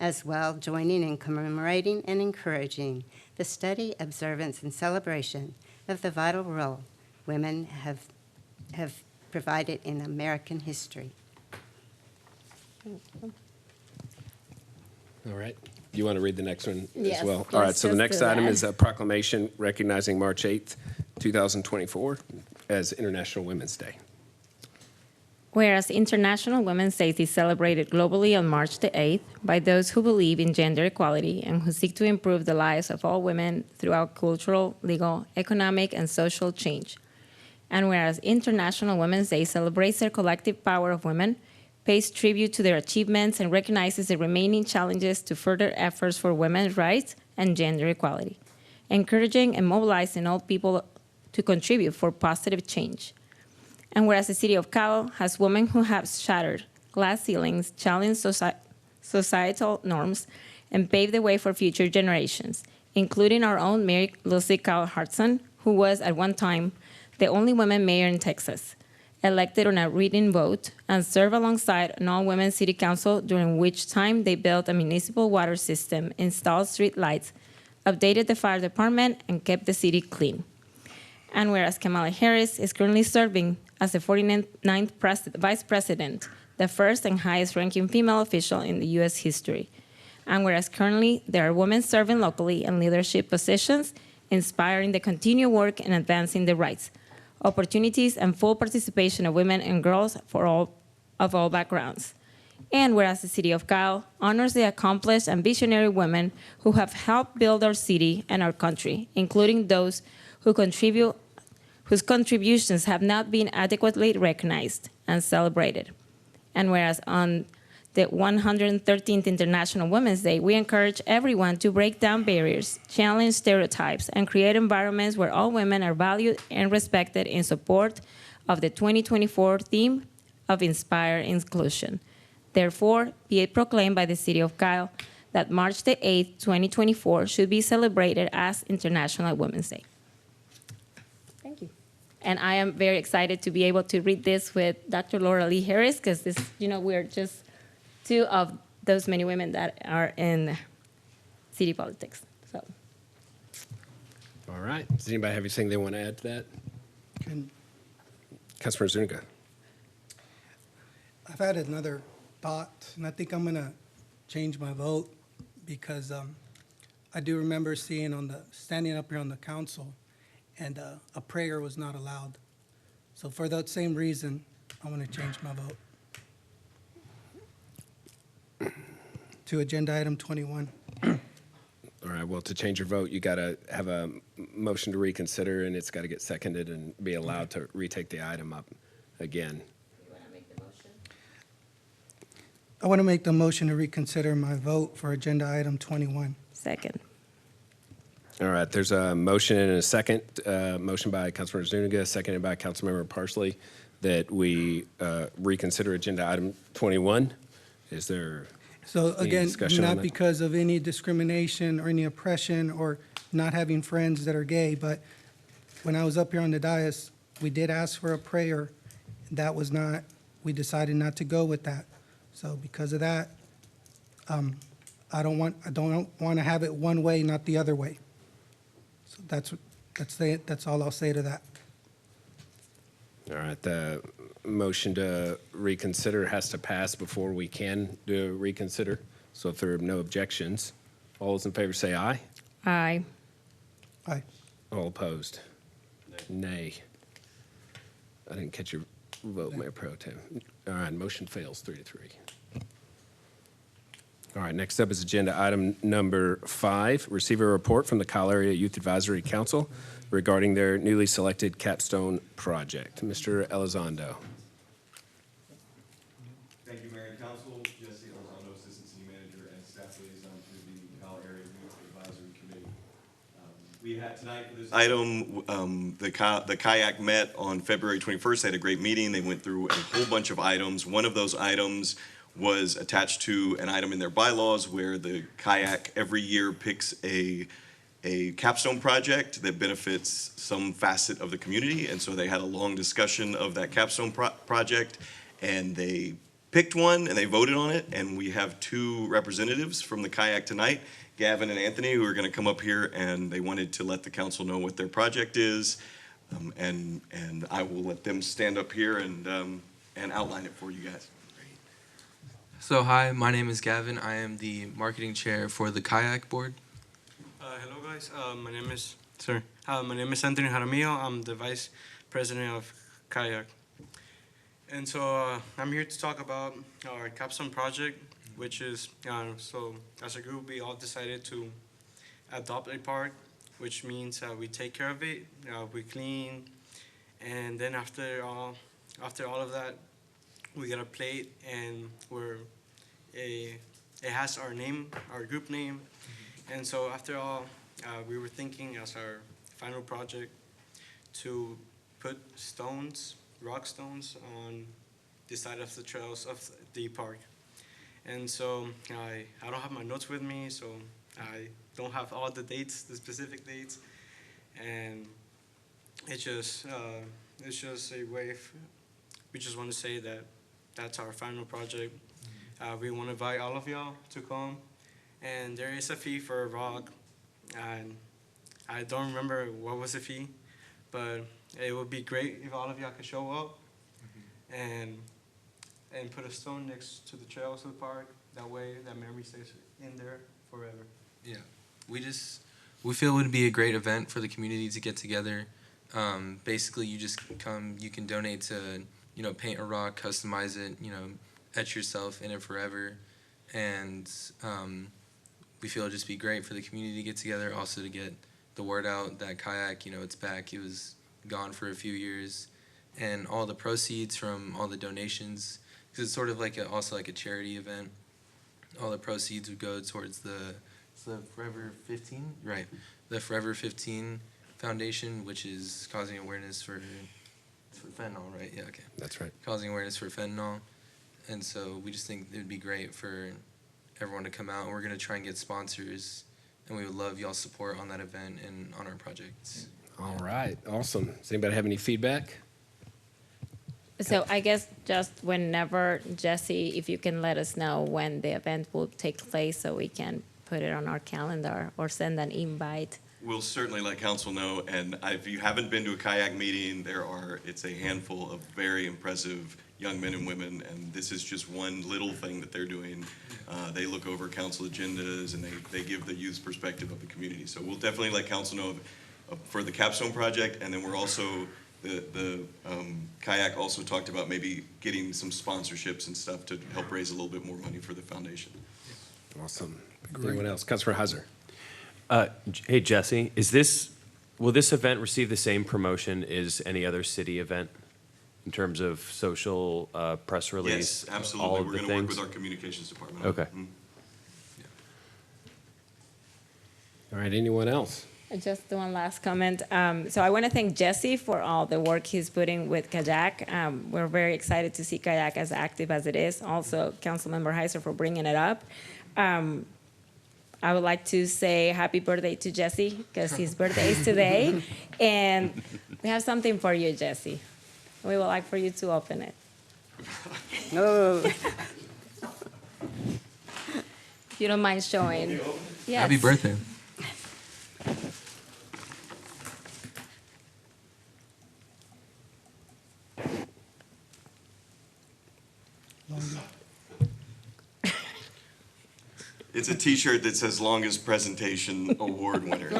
D: as well joining in commemorating and encouraging the study, observance, and celebration of the vital role women have provided in American history.
A: All right. You want to read the next one
M: Yes,
A: as well?
M: let's
A: All right, so the
M: just
A: next
M: do
A: item
M: that.
A: is a proclamation recognizing March 8th, 2024 as International Women's Day.
M: Whereas International Women's Day is celebrated globally on March the 8th by those who believe in gender equality and who seek to improve the lives of all women throughout cultural, legal, economic, and social change. And whereas International Women's Day celebrates the collective power of women, pays tribute to their achievements, and recognizes the remaining challenges to further efforts for women's rights and gender equality, encouraging and mobilizing all people to contribute for positive change. And whereas the City of Kyle has women who have shattered glass ceilings, challenged societal norms, and paved the way for future generations, including our own Mary Lucy Kyle Hartson, who was at one time the only woman mayor in Texas, elected on a written vote, and served alongside an all-women city council, during which time they built a municipal water system, installed street lights, updated the fire department, and kept the city clean. And whereas Kamala Harris is currently serving as the 49th Vice President, the first and highest-ranking female official in the U.S. history. And whereas currently there are women serving locally in leadership positions, inspiring the continued work in advancing the rights, opportunities, and full participation of women and girls of all backgrounds. And whereas the City of Kyle honors the accomplished and visionary women who have helped build our city and our country, including those whose contributions have not been adequately recognized and celebrated. And whereas on the 113th International Women's Day, we encourage everyone to break down barriers, challenge stereotypes, and create environments where all women are valued and respected, in support of the 2024 theme of Inspire Inclusion. Therefore, be it proclaimed by the City of Kyle that March the 8th, 2024 should be celebrated as International Women's Day. Thank you. And I am very excited to be able to read this with Dr. Laura Lee Harris, because this, we're just two of those many women that are in city politics. So,
A: All right. Does anybody have anything they want to add to that? Councilman Zuniga.
K: I've had another thought, and I think I'm going to change my vote, because I do remember standing up here on the council, and a prayer was not allowed. So for that same reason, I want to change my vote to agenda item 21.
A: All right, well, to change your vote, you got to have a motion to reconsider, and it's got to get seconded and be allowed to retake the item up again.
K: I want to make the motion to reconsider my vote for agenda item 21.
M: second.
A: All right, there's a motion and a second. Motion by Councilmember Zuniga, seconded by Councilmember Parsley, that we reconsider agenda item 21. Is there
K: So
A: any
K: again,
A: discussion on
K: not
A: that?
K: because of any discrimination or any oppression or not having friends that are gay, but when I was up here on the dais, we did ask for a prayer. That was not, we decided not to go with that. So because of that, I don't want to have it one way, not the other way. So that's all I'll say to that.
A: All right, the motion to reconsider has to pass before we can do reconsider. So if there are no objections, all those in favor say aye.
M: Aye.
K: Aye.
A: All opposed? Nay. I didn't catch your vote, Mayor Pro Tem. All right, motion fails 3-3. All right, next up is agenda item number 5, receive a report from the Kyle Area Youth Advisory Council regarding their newly selected capstone project. Mr. Elizondo.
N: Thank you, Mayor and Council. Jesse Elizondo, Assistant City Manager and Staff Liaison to the Kyle Area Youth Advisory Committee. We had tonight for this item, the kayak met on February 21st. They had a great meeting. They went through a whole bunch of items. One of those items was attached to an item in their bylaws where the kayak every year picks a capstone project that benefits some facet of the community. And so they had a long discussion of that capstone project, and they picked one and they voted on it. And we have 2 representatives from the kayak tonight, Gavin and Anthony, who are going to come up here, and they wanted to let the council know what their project is. And I will let them stand up here and outline it for you guys.
O: So hi, my name is Gavin. I am the marketing chair for the kayak board.
P: Hello guys, my name is Anthony Jaramillo. I'm the vice president of kayak. And so I'm here to talk about our capstone project, which is, so as a group we all decided to adopt a park, which means we take care of it, we clean, and then after all of that, we get a plate, and it has our name, our group name. And so after all, we were thinking as our final project to put rock stones on the side of the trails of the park. And so I don't have my notes with me, so I don't have all the dates, the specific dates. And it's just a way, we just want to say that that's our final project. We want to invite all of y'all to come, and there is a fee for a rock, and I don't remember what was the fee, but it would be great if all of y'all could show up and put a stone next to the trails of the park. That way, that memory stays in there forever.
O: Yeah, we feel it would be a great event for the community to get together. Basically, you just come, you can donate to, paint a rock, customize it, etch yourself in it forever. And we feel it'd just be great for the community to get together, also to get the word out that kayak, it's back. It was gone for a few years. And all the proceeds from all the donations, because it's sort of also like a charity event, all the proceeds would go towards the Forever 15, right? The Forever 15 Foundation, which is causing awareness for fentanyl, right? Yeah, okay.
A: That's right.
O: Causing awareness for fentanyl. And so we just think it would be great for everyone to come out. We're going to try and get sponsors, and we would love y'all's support on that event and on our projects.
A: All right, awesome. Does anybody have any feedback?
M: So I guess just whenever, Jesse, if you can let us know when the event will take place so we can put it on our calendar or send an invite.
N: We'll certainly let council know, and if you haven't been to a kayak meeting, it's a handful of very impressive young men and women, and this is just one little thing that they're doing. They look over council agendas, and they give the youth perspective of the community. So we'll definitely let council know for the capstone project, and then we're also, the kayak also talked about maybe getting some sponsorships and stuff to help raise a little bit more money for the foundation.
A: Awesome. Anyone else? Councilor Heiser.
L: Hey, Jesse, will this event receive the same promotion as any other city event in terms of social press release?
N: Yes, absolutely. We're going to work with our communications department.
L: Okay.
A: All right, anyone else?
M: Just one last comment. So I want to thank Jesse for all the work he's putting with Kayak. We're very excited to see Kayak as active as it is. Also, Councilmember Heiser for bringing it up. I would like to say happy birthday to Jesse because his birthday is today. And we have something for you, Jesse. We would like for you to open it.
D: No.
M: If you don't mind showing. Yes.
O: Happy birthday.
N: It's a T-shirt that says "Longest Presentation Award Winner."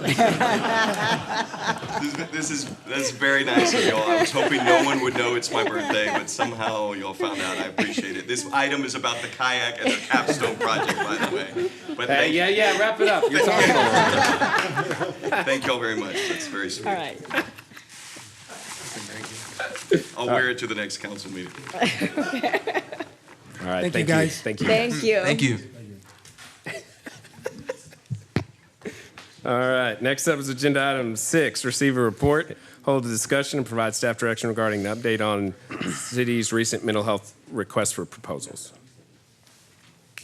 N: That's very nice of y'all. I was hoping no one would know it's my birthday, but somehow y'all found out. I appreciate it. This item is about the kayak and their capstone project, by the way. But
A: yeah, wrap it up. You're talking about
N: Thank y'all very much. That's very sweet.
M: All right.
N: I'll wear it to the next council meeting.
A: All right,
K: Thank you, guys.
A: Thank you.
M: Thank you.
O: Thank you.
A: All right, next up is agenda item 6, receive a report, hold a discussion, and provide staff direction regarding an update on the city's recent mental health requests for proposals.
Q: It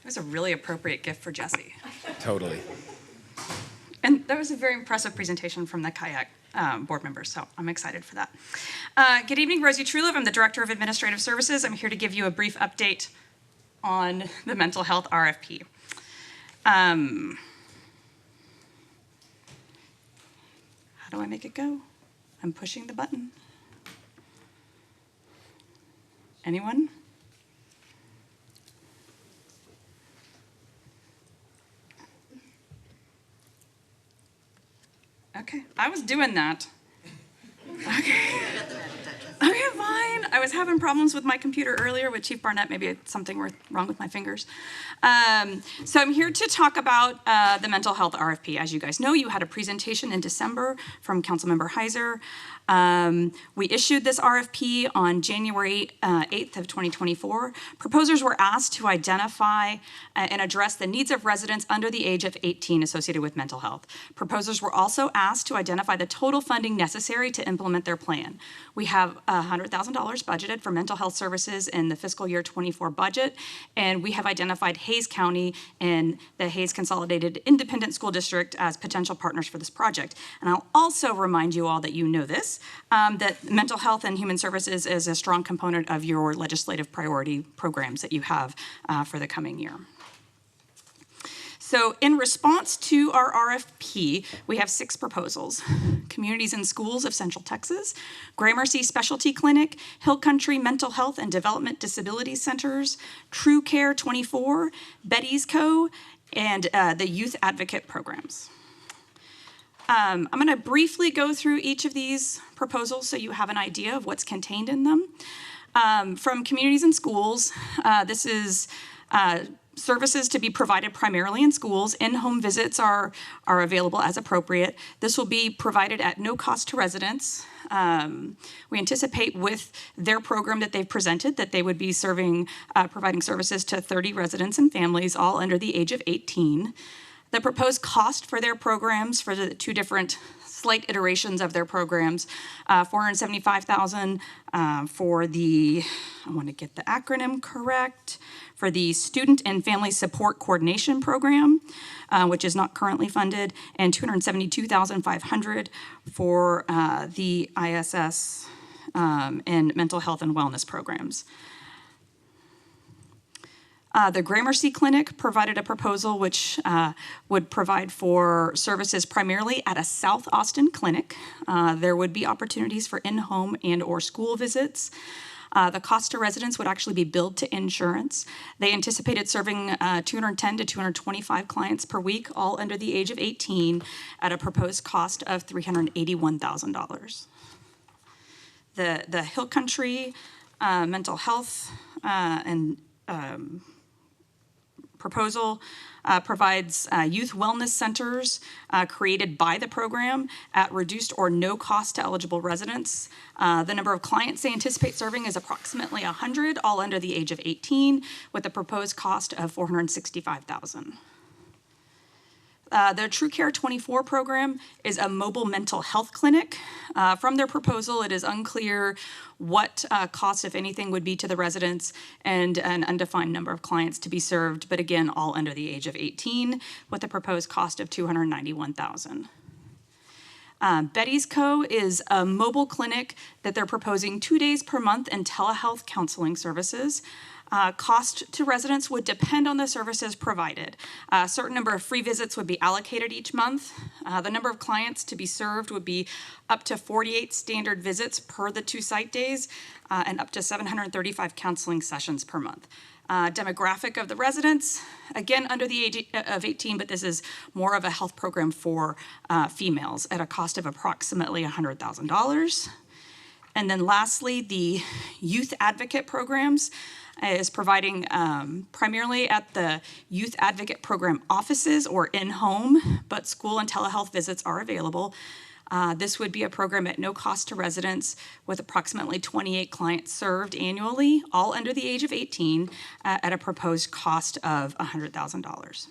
Q: was a really appropriate gift for Jesse.
A: Totally.
Q: And that was a very impressive presentation from the kayak board members, so I'm excited for that. Good evening, Rosie Truliv. I'm the Director of Administrative Services. I'm here to give you a brief update on the mental health RFP. How do I make it go? I'm pushing the button. Anyone? Okay, I was doing that. Okay, fine. I was having problems with my computer earlier with Chief Barnett. Maybe it's something wrong with my fingers. So I'm here to talk about the mental health RFP. As you guys know, you had a presentation in December from Councilmember Heiser. We issued this RFP on January 8th of 2024. Proposers were asked to identify and address the needs of residents under the age of 18 associated with mental health. Proposers were also asked to identify the total funding necessary to implement their plan. We have $100,000 budgeted for mental health services in the fiscal year 24 budget, and we have identified Hays County and the Hays Consolidated Independent School District as potential partners for this project. And I'll also remind you all that you know this, that mental health and human services is a strong component of your legislative priority programs that you have for the coming year. So in response to our RFP, we have 6 proposals. Communities and Schools of Central Texas, Gramercy Specialty Clinic, Hill Country Mental Health and Development Disability Centers, True Care 24, Betty's Co., and the Youth Advocate Programs. I'm going to briefly go through each of these proposals so you have an idea of what's contained in them. From Communities and Schools, this is services to be provided primarily in schools. In-home visits are available as appropriate. This will be provided at no cost to residents. We anticipate with their program that they've presented that they would be providing services to 30 residents and families, all under the age of 18. The proposed cost for their programs, for the 2 different slight iterations of their programs, $475,000 for the, I want to get the acronym correct, for the Student and Family Support Coordination Program, which is not currently funded, and $272,500 for the ISS and mental health and wellness programs. The Gramercy Clinic provided a proposal which would provide for services primarily at a South Austin clinic. There would be opportunities for in-home and or school visits. The cost to residents would actually be billed to insurance. They anticipated serving 210 to 225 clients per week, all under the age of 18, at a proposed cost of $381,000. The Hill Country Mental Health and proposal provides youth wellness centers created by the program at reduced or no cost to eligible residents. The number of clients they anticipate serving is approximately 100, all under the age of 18, with a proposed cost of $465,000. The True Care 24 program is a mobile mental health clinic. From their proposal, it is unclear what cost, if anything, would be to the residents and an undefined number of clients to be served, but again, all under the age of 18, with a proposed cost of $291,000. Betty's Co. is a mobile clinic that they're proposing 2 days per month in telehealth counseling services. Cost to residents would depend on the services provided. A certain number of free visits would be allocated each month. The number of clients to be served would be up to 48 standard visits per the 2 site days and up to 735 counseling sessions per month. Demographic of the residents, again, under the age of 18, but this is more of a health program for females at a cost of approximately $100,000. And then lastly, the youth advocate programs is providing primarily at the youth advocate program offices or in-home, but school and telehealth visits are available. This would be a program at no cost to residents with approximately 28 clients served annually, all under the age of 18, at a proposed cost of $100,000.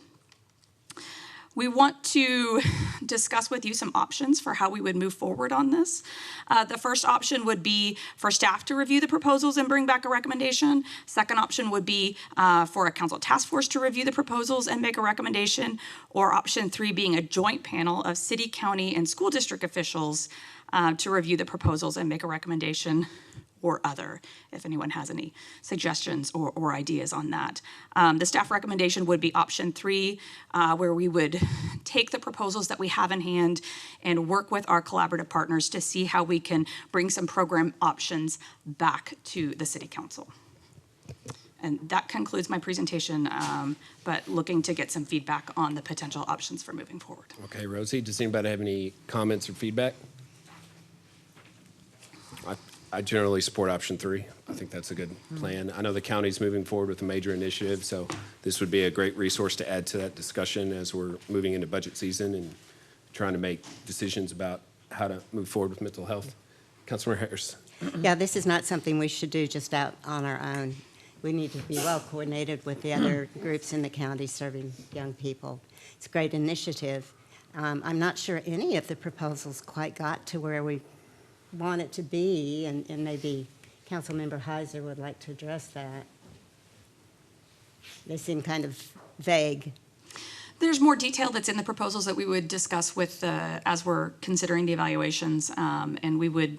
Q: We want to discuss with you some options for how we would move forward on this. The first option would be for staff to review the proposals and bring back a recommendation. Second option would be for a council task force to review the proposals and make a recommendation, or option 3 being a joint panel of city, county, and school district officials to review the proposals and make a recommendation, or other, if anyone has any suggestions or ideas on that. The staff recommendation would be option 3, where we would take the proposals that we have in hand and work with our collaborative partners to see how we can bring some program options back to the city council. And that concludes my presentation, but looking to get some feedback on the potential options for moving forward.
A: Okay, Rosie, does anybody have any comments or feedback? I generally support option 3. I think that's a good plan. I know the county's moving forward with a major initiative, so this would be a great resource to add to that discussion as we're moving into budget season and trying to make decisions about how to move forward with mental health. Councilmember Harris.
D: Yeah, this is not something we should do just out on our own. We need to be well coordinated with the other groups in the county serving young people. It's a great initiative. I'm not sure any of the proposals quite got to where we want it to be, and maybe Councilmember Heiser would like to address that. They seem kind of vague.
Q: There's more detail that's in the proposals that we would discuss with as we're considering the evaluations, and we would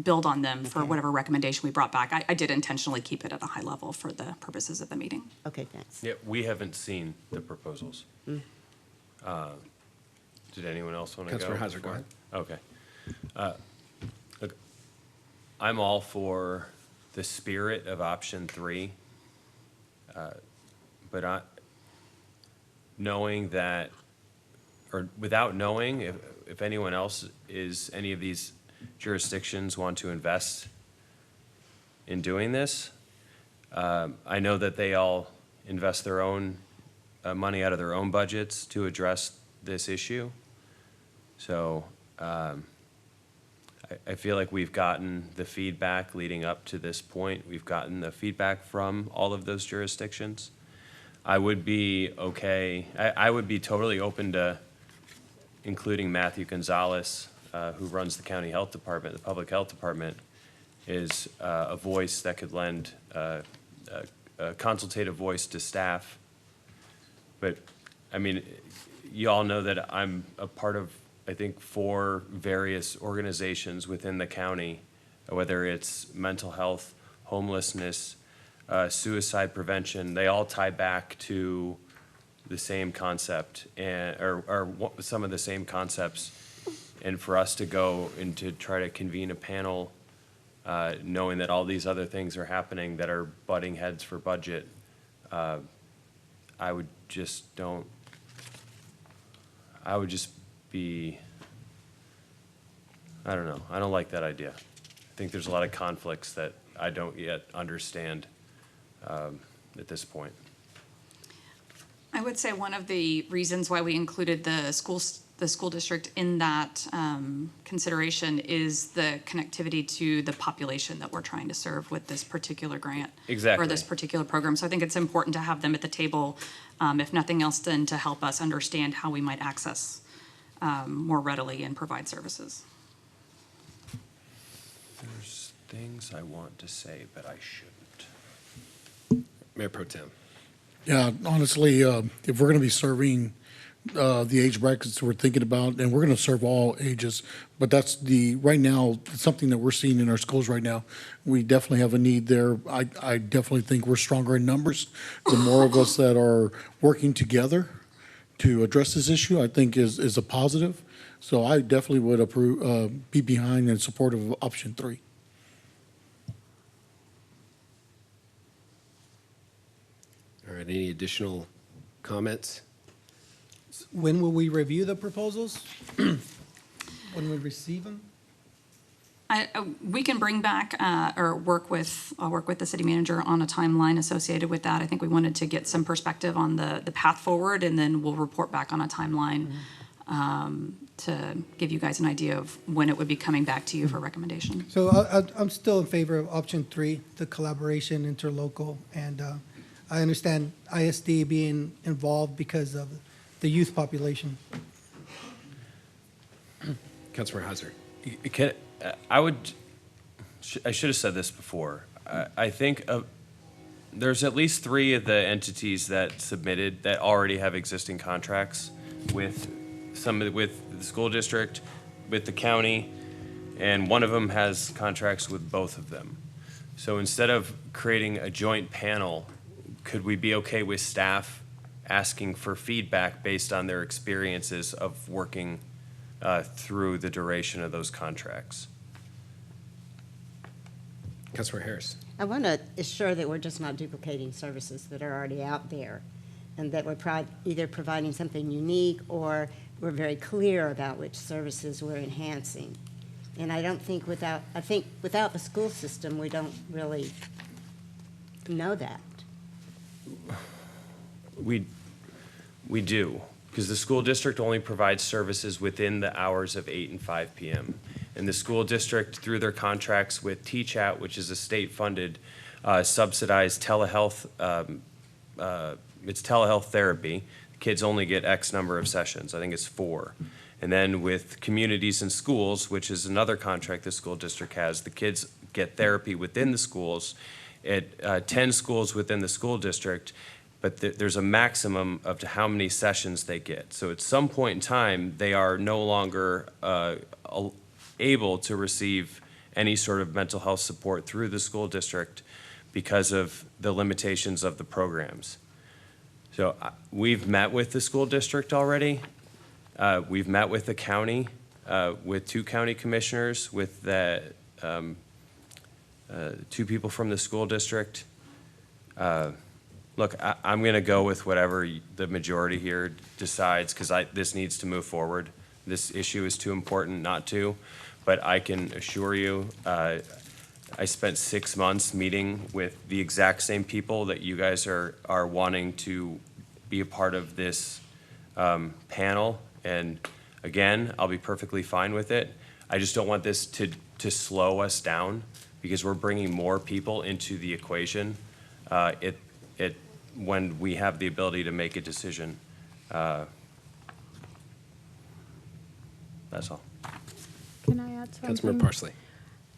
Q: build on them for whatever recommendation we brought back. I did intentionally keep it at a high level for the purposes of the meeting.
D: Okay, thanks.
L: Yeah, we haven't seen the proposals. Did anyone else want to go?
A: Councilmember Heiser, go ahead.
L: Okay. Look, I'm all for the spirit of option 3, but knowing that, or without knowing if anyone else is, any of these jurisdictions want to invest in doing this. I know that they all invest their own money out of their own budgets to address this issue. So I feel like we've gotten the feedback leading up to this point. We've gotten the feedback from all of those jurisdictions. I would be okay, I would be totally open to including Matthew Gonzalez, who runs the county health department, the public health department, is a voice that could lend a consultative voice to staff. But, I mean, you all know that I'm a part of, I think, 4 various organizations within the county, whether it's mental health, homelessness, suicide prevention. They all tie back to the same concept, or some of the same concepts. And for us to go and to try to convene a panel, knowing that all these other things are happening that are butting heads for budget, I would just be, I don't know, I don't like that idea. I think there's a lot of conflicts that I don't yet understand at this point.
Q: I would say one of the reasons why we included the school district in that consideration is the connectivity to the population that we're trying to serve with this particular grant.
L: Exactly.
Q: Or this particular program. So I think it's important to have them at the table, if nothing else, then to help us understand how we might access more readily and provide services.
L: There's things I want to say, but I shouldn't.
A: Mayor Pro Tem.
C: Yeah, honestly, if we're going to be serving the age brackets we're thinking about, and we're going to serve all ages. But that's right now, something that we're seeing in our schools right now. We definitely have a need there. I definitely think we're stronger in numbers. The more of us that are working together to address this issue, I think is a positive. So I definitely would approve, be behind and supportive of option 3.
A: All right, any additional comments?
K: When will we review the proposals? When we receive them?
Q: We can bring back, or I'll work with the city manager on a timeline associated with that. I think we wanted to get some perspective on the path forward, and then we'll report back on a timeline to give you guys an idea of when it would be coming back to you for recommendation.
K: So I'm still in favor of option 3, the collaboration, interlocal, and I understand ISD being involved because of the youth population.
A: Councilmember Heiser.
L: I should have said this before. I think there's at least 3 of the entities that submitted that already have existing contracts with with the school district, with the county, and one of them has contracts with both of them. So instead of creating a joint panel, could we be okay with staff asking for feedback based on their experiences of working through the duration of those contracts?
A: Councilmember Harris.
D: I want to assure that we're just not duplicating services that are already out there, and that we're either providing something unique or we're very clear about which services we're enhancing. And I think without the school system, we don't really know that.
L: We do, because the school district only provides services within the hours of 8 and 5 p.m. And the school district, through their contracts with TCHAT, which is a state-funded, subsidized telehealth, it's telehealth therapy. Kids only get X number of sessions. I think it's 4. And then with communities and schools, which is another contract the school district has, the kids get therapy within the schools at 10 schools within the school district, but there's a maximum of how many sessions they get. So at some point in time, they are no longer able to receive any sort of mental health support through the school district because of the limitations of the programs. So we've met with the school district already. We've met with the county, with 2 county commissioners, with the 2 people from the school district. Look, I'm going to go with whatever the majority here decides, because this needs to move forward. This issue is too important not to. But I can assure you, I spent 6 months meeting with the exact same people that you guys are wanting to be a part of this panel. And again, I'll be perfectly fine with it. I just don't want this to slow us down, because we're bringing more people into the equation when we have the ability to make a decision. That's all.
M: Can I add something?
A: Councilmember Parsley.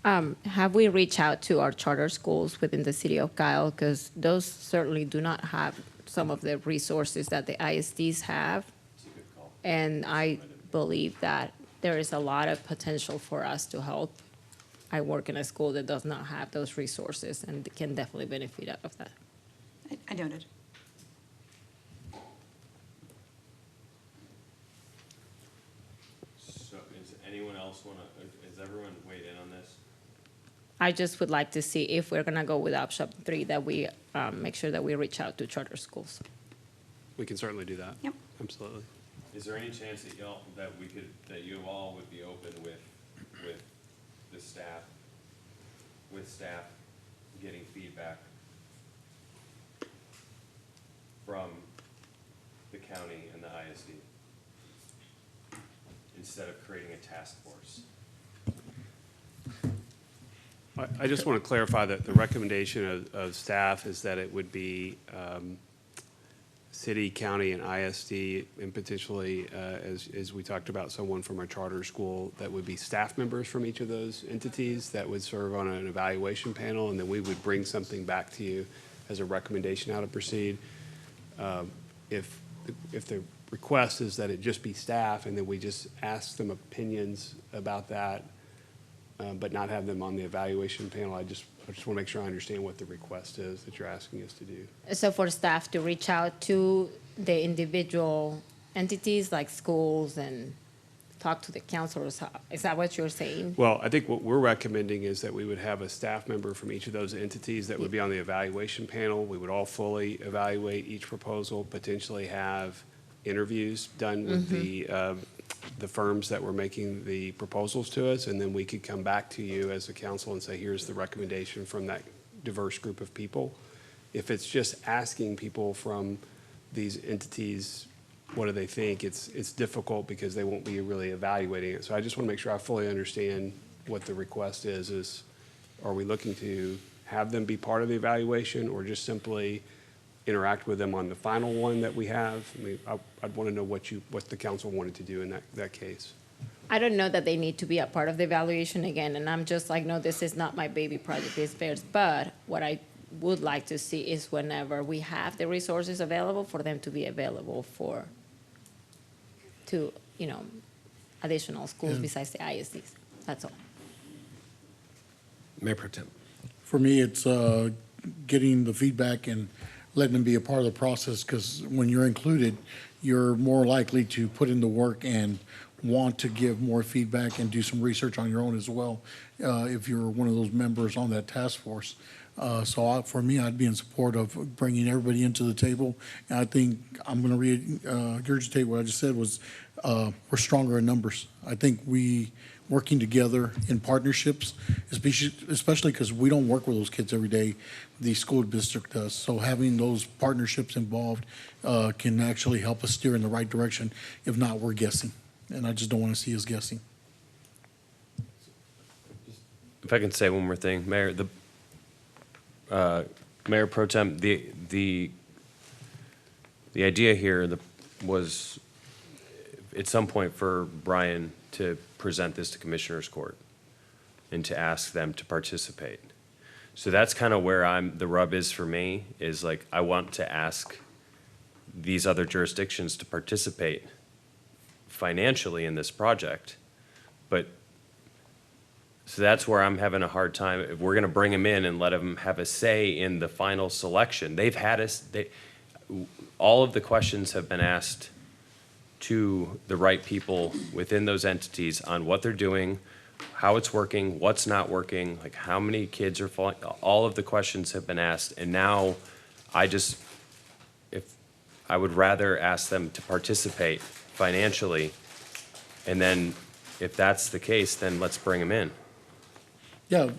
M: Have we reached out to our charter schools within the city of Kyle? Because those certainly do not have some of the resources that the ISDs have. And I believe that there is a lot of potential for us to help. I work in a school that does not have those resources and can definitely benefit out of that.
Q: I noted.
L: So does anyone else is everyone weighed in on this?
M: I just would like to see if we're gonna go with option 3, that we make sure that we reach out to charter schools.
R: We can certainly do that.
Q: Yep.
R: Absolutely.
L: Is there any chance that you all would be open with the staff, getting feedback from the county and the ISD, instead of creating a task force?
R: I just want to clarify that the recommendation of staff is that it would be city, county, and ISD, and potentially, as we talked about, someone from a charter school that would be staff members from each of those entities that would serve on an evaluation panel, and then we would bring something back to you as a recommendation how to proceed. If the request is that it just be staff, and then we just ask them opinions about that, but not have them on the evaluation panel. I just want to make sure I understand what the request is that you're asking us to do.
M: So for staff to reach out to the individual entities like schools and talk to the counselors, is that what you're saying?
R: Well, I think what we're recommending is that we would have a staff member from each of those entities that would be on the evaluation panel. We would all fully evaluate each proposal, potentially have interviews done with the firms that were making the proposals to us, and then we could come back to you as a council and say, here's the recommendation from that diverse group of people. If it's just asking people from these entities, what do they think, it's difficult because they won't be really evaluating it. So I just want to make sure I fully understand what the request is are we looking to have them be part of the evaluation or just simply interact with them on the final one that we have? I mean, I'd want to know what the council wanted to do in that case.
M: I don't know that they need to be a part of the evaluation again, and I'm just like, no, this is not my baby project, it's theirs. But what I would like to see is whenever we have the resources available, for them to be available to additional schools besides the ISDs. That's all.
A: Mayor Pro Tem.
C: For me, it's getting the feedback and letting them be a part of the process, because when you're included, you're more likely to put in the work and want to give more feedback and do some research on your own as well, if you're one of those members on that task force. For me, I'd be in support of bringing everybody into the table. And I think I'm going to regurgitate what I just said was we're stronger in numbers. I think we working together in partnerships, especially because we don't work with those kids every day, the school district does. So having those partnerships involved can actually help us steer in the right direction. If not, we're guessing. And I just don't want to see us guessing.
L: If I can say one more thing, Mayor, Mayor Pro Tem, the idea here was at some point for Brian to present this to Commissioners Court and to ask them to participate. So that's kind of where the rub is for me, is like, I want to ask these other jurisdictions to participate financially in this project. But so that's where I'm having a hard time. If we're going to bring them in and let them have a say in the final selection, they've had us, all of the questions have been asked to the right people within those entities on what they're doing, how it's working, what's not working, like how many kids are falling. All of the questions have been asked, and now I would rather ask them to participate financially, and then if that's the case, then let's bring them in.
C: Yeah,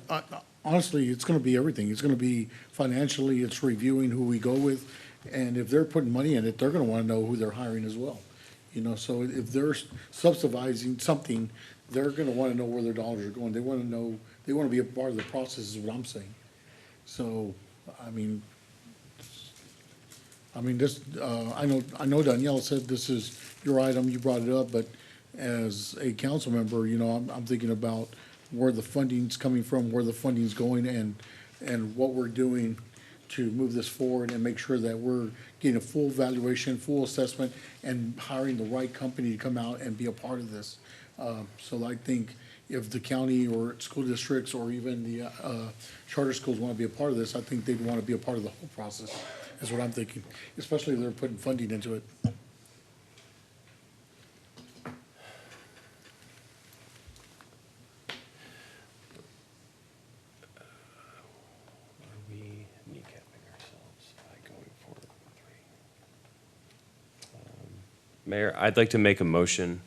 C: honestly, it's going to be everything. It's going to be financially, it's reviewing who we go with, and if they're putting money in it, they're going to want to know who they're hiring as well. So if they're subsidizing something, they're going to want to know where their dollars are going. They want to know, they want to be a part of the process, is what I'm saying. So, I mean, this, I know Danielle said this is your item, you brought it up, but as a council member, I'm thinking about where the funding's coming from, where the funding's going, and what we're doing to move this forward and make sure that we're getting a full valuation, full assessment, and hiring the right company to come out and be a part of this. So I think if the county or school districts or even the charter schools want to be a part of this, I think they'd want to be a part of the whole process, is what I'm thinking, especially if they're putting funding into it.
L: Mayor, I'd like to make a motion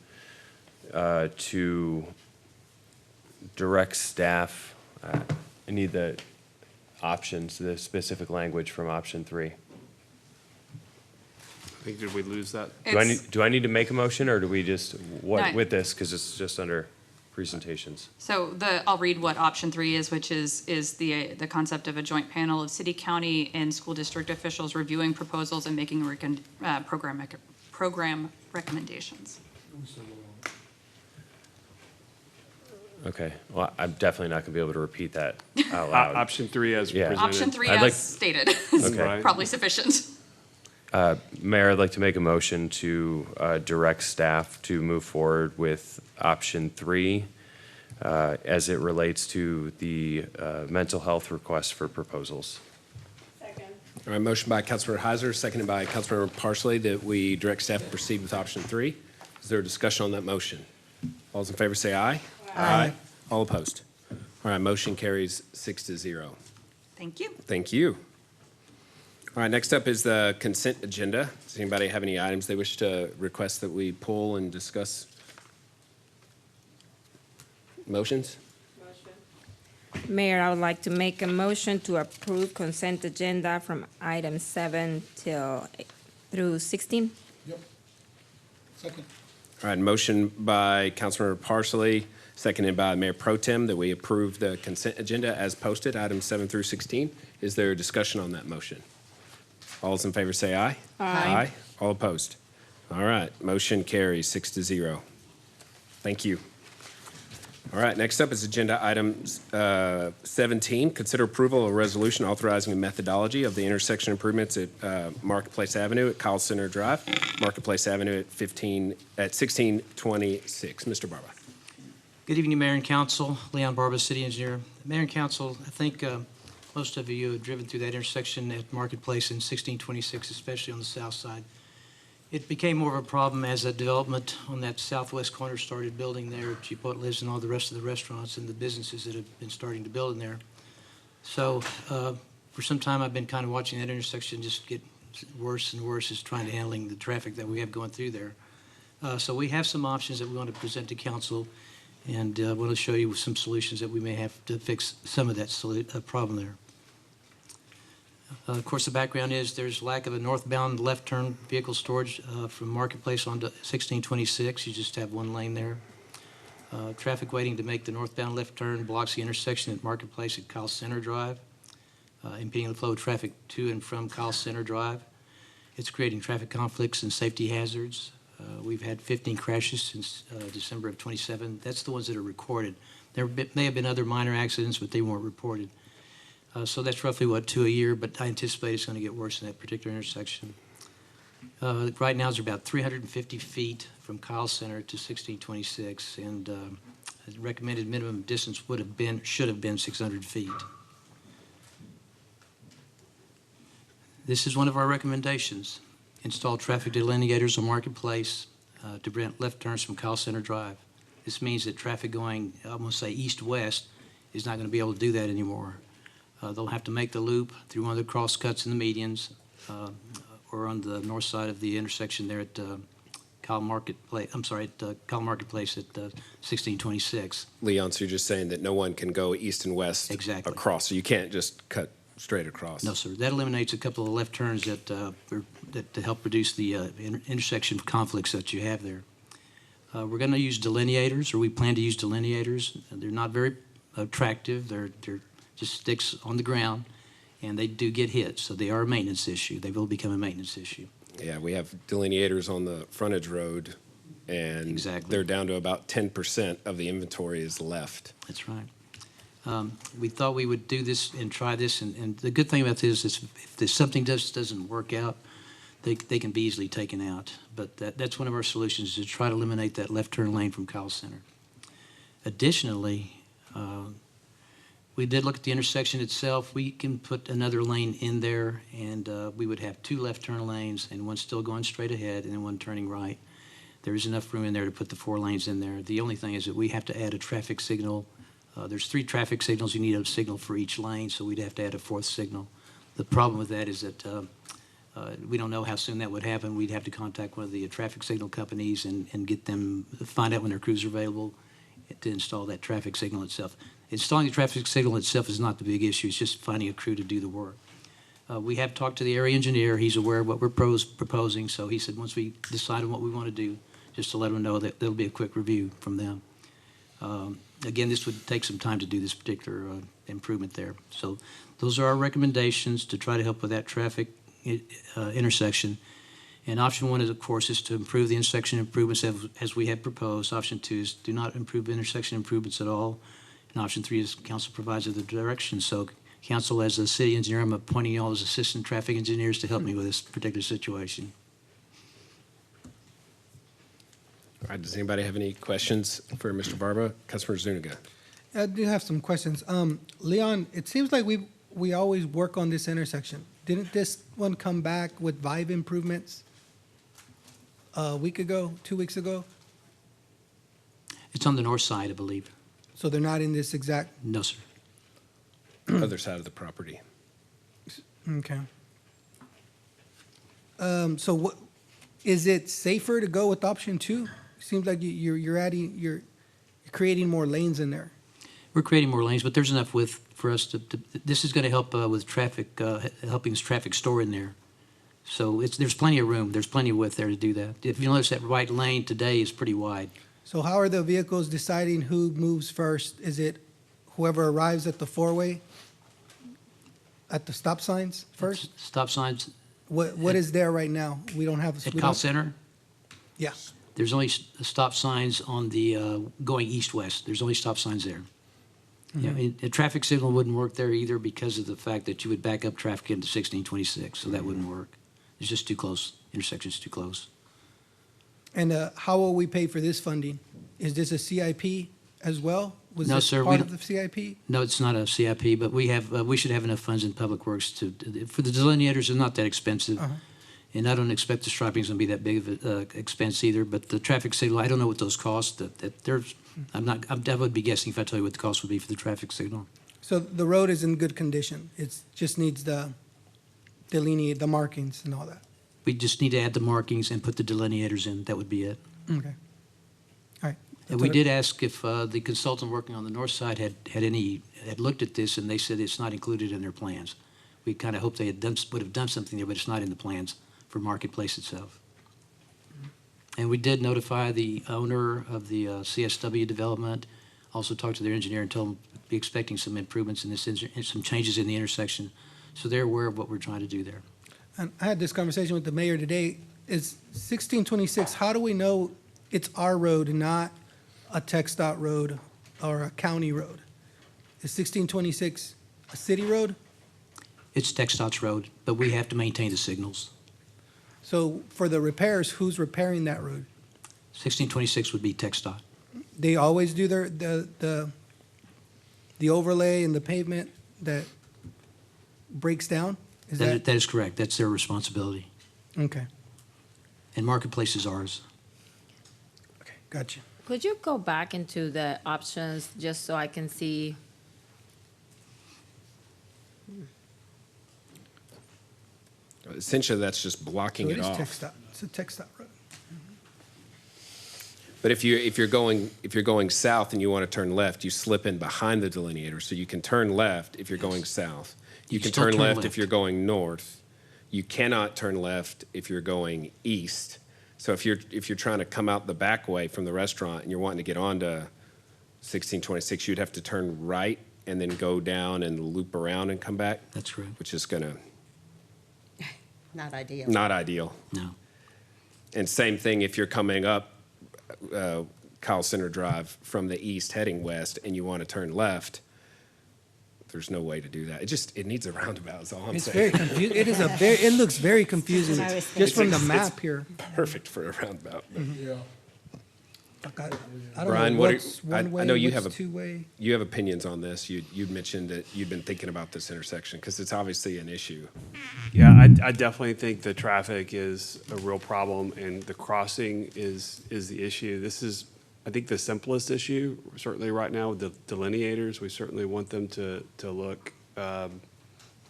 L: to direct staff. I need the options, the specific language from option 3.
R: I think, did we lose that?
L: Do I need to make a motion, or do we just,
Q: No.
L: with this, because it's just under presentations?
Q: So I'll read what option 3 is, which is the concept of a joint panel of city, county, and school district officials reviewing proposals and making program recommendations.
L: Okay, well, I'm definitely not going to be able to repeat that out loud.
R: Option 3 as presented.
Q: Option 3
L: I'd
Q: as
L: like-
Q: stated is
L: Okay.
Q: probably sufficient.
L: Mayor, I'd like to make a motion to direct staff to move forward with option 3 as it relates to the mental health request for proposals.
A: All right, motion by Councilmember Heiser, seconded by Councilmember Parsley, that we direct staff to proceed with option 3. Is there a discussion on that motion? All those in favor say aye. Aye. All opposed? All right, motion carries 6-0.
Q: Thank you.
A: Thank you. All right, next up is the consent agenda. Does anybody have any items they wish to request that we pull and discuss? Motions?
M: Mayor, I would like to make a motion to approve consent agenda from item 7 through 16.
C: Yep. Second.
A: All right, motion by Councilmember Parsley, seconded by Mayor Pro Tem, that we approve the consent agenda as posted, items 7 through 16. Is there a discussion on that motion? All those in favor say aye.
M: Aye.
A: All opposed? All right, motion carries 6-0. Thank you. All right, next up is agenda item 17, consider approval of a resolution authorizing a methodology of the intersection improvements at Marketplace Avenue at Kyle Center Drive, Marketplace Avenue at 1626. Mr. Barba.
S: Good evening, Mayor and Council. Leon Barba, City Engineer. Mayor and Council, I think most of you have driven through that intersection at Marketplace in 1626, especially on the south side. It became more of a problem as a development on that southwest corner started building there, Chipotle's and all the rest of the restaurants and the businesses that have been starting to build in there. So for some time, I've been kind of watching that intersection just get worse and worse as trying to handling the traffic that we have going through there. So we have some options that we want to present to council, and I want to show you some solutions that we may have to fix some of that problem there. Of course, the background is there's lack of a northbound left turn vehicle storage from Marketplace onto 1626. You just have one lane there. Traffic waiting to make the northbound left turn blocks the intersection at Marketplace at Kyle Center Drive, impeding the flow of traffic to and from Kyle Center Drive. It's creating traffic conflicts and safety hazards. We've had 15 crashes since December of 27. That's the ones that are recorded. There may have been other minor accidents, but they weren't reported. So that's roughly, 2 a year, but I anticipate it's going to get worse in that particular intersection. Right now, it's about 350 feet from Kyle Center to 1626, and the recommended minimum distance should have been 600 feet. This is one of our recommendations. Install traffic delineators on Marketplace to prevent left turns from Kyle Center Drive. This means that traffic going, I'm going to say east-west, is not going to be able to do that anymore. They'll have to make the loop through one of the cross cuts in the medians or on the north side of the intersection there at Kyle Marketplace, Kyle Marketplace at 1626.
A: Leon, so you're just saying that no one can go east and west across, so you can't just cut straight across?
S: No, sir. That eliminates a couple of left turns that to help reduce the intersection conflicts that you have there. We're going to use delineators, or we plan to use delineators. They're not very attractive. They're just sticks on the ground, and they do get hit, so they are a maintenance issue. They will become a maintenance issue.
A: Yeah, we have delineators on the frontage road, and they're down to about 10% of the inventory is left.
S: That's right. We thought we would do this and try this, and the good thing about this is if something doesn't work out, they can be easily taken out. But that's one of our solutions, is to try to eliminate that left turn lane from Kyle Center. Additionally, we did look at the intersection itself. We can put another lane in there, and we would have 2 left turn lanes and one still going straight ahead and then one turning right. There is enough room in there to put the 4 lanes in there. The only thing is that we have to add a traffic signal. There's 3 traffic signals. You need a signal for each lane, so we'd have to add a 4th signal. The problem with that is that we don't know how soon that would happen. We'd have to contact one of the traffic signal companies and get them, find out when their crews are available to install that traffic signal itself. Installing the traffic signal itself is not the big issue. It's just finding a crew to do the work. We have talked to the area engineer. He's aware of what we're proposing, so he said once we decide on what we want to do, just to let him know that there'll be a quick review from them. Again, this would take some time to do this particular improvement there. So those are our recommendations to try to help with that traffic intersection. And option 1 is, of course, is to improve the intersection improvements as we have proposed. Option 2 is do not improve intersection improvements at all. And option 3 is council provides the direction. So council, as a city engineer, I'm appointing you all as assistant traffic engineers to help me with this particular situation.
A: All right, does anybody have any questions for Mr. Barba? Councilmember Zuniga.
K: I do have some questions. Leon, it seems like we always work on this intersection. Didn't this one come back with Vive improvements a week ago, 2 weeks ago?
S: It's on the north side, I believe.
K: So they're not in this exact,
S: No, sir.
A: Other side of the property.
K: okay. So what, is it safer to go with option 2? Seems like you're creating more lanes in there.
S: We're creating more lanes, but there's enough width for us this is going to help with traffic, helping traffic store in there. So there's plenty of room. There's plenty of width there to do that. If you notice, that right lane today is pretty wide.
K: So how are the vehicles deciding who moves first? Is it whoever arrives at the four-way, at the stop signs first?
S: Stop signs
K: What is there right now? We don't have.
S: at
K: we
S: Call
K: don't-
S: Center,
K: Yeah.
S: there's only stop signs on the going east-west. There's only stop signs there. Yeah, a traffic signal wouldn't work there either because of the fact that you would back up traffic into 1626, so that wouldn't work. It's just too close. Intersection's too close.
K: And how will we pay for this funding? Is this a CIP as well? Was
S: No,
K: this
S: sir, we
K: part
S: don't-
K: of the CIP?
S: No, it's not a CIP, but we should have enough funds in Public Works for the delineators. Are not that expensive. And I don't expect the striping's gonna be that big of an expense either, but the traffic signal, I don't know what those cost, I would be guessing if I tell you what the cost would be for the traffic signal.
K: So the road is in good condition. It just needs the delineate, the markings and all that.
S: We just need to add the markings and put the delineators in, that would be it.
K: Okay. All right.
S: And we did ask if the consultant working on the north side had looked at this, and they said it's not included in their plans. We kind of hoped they would have done something there, but it's not in the plans for Marketplace itself. And we did notify the owner of the CSW development, also talked to their engineer and told them to be expecting some improvements in this, some changes in the intersection. So they're aware of what we're trying to do there.
K: And I had this conversation with the mayor today. Is 1626, how do we know it's our road and not a TxDOT road or a county road? Is 1626 a city road?
S: It's TxDOT's road, but we have to maintain the signals.
K: So for the repairs, who's repairing that road?
S: 1626 would be TxDOT.
K: They always do the overlay and the pavement that breaks down? Is that,
S: That is correct. That's their responsibility.
K: okay,
S: And Marketplace is ours.
K: gotcha.
M: Could you go back into the options just so I can see?
A: Essentially, that's just blocking
K: So
A: it
K: it is
A: off.
K: TxDOT, it's a TxDOT road.
A: But if you're going south and you want to turn left, you slip in behind the delineator, so you can turn left if you're going south. You can
S: still
A: turn
S: turn
A: left
S: left.
A: if you're going north. You cannot turn left if you're going east. So if you're trying to come out the back way from the restaurant and you're wanting to get onto 1626, you'd have to turn right and then go down and loop around and come back.
S: That's correct.
A: Which is gonna
D: Not ideal.
A: not ideal.
S: No.
A: And same thing if you're coming up Kyle Center Drive from the east heading west and you want to turn left, there's no way to do that. It needs a roundabout is all I'm
K: It's
A: saying.
K: very confusing. It looks very confusing, just from the map here.
A: Perfect for a roundabout. but-
C: Yeah.
K: I don't
A: Brian,
K: know
A: what
K: what's
A: I
K: one way,
A: know you
K: what's
A: have
K: two-way.
A: you have opinions on this. You'd mentioned that you'd been thinking about this intersection because it's obviously an issue.
R: Yeah, I definitely think the traffic is a real problem and the crossing is the issue. This is, I think, the simplest issue, certainly right now with the delineators. We certainly want them to look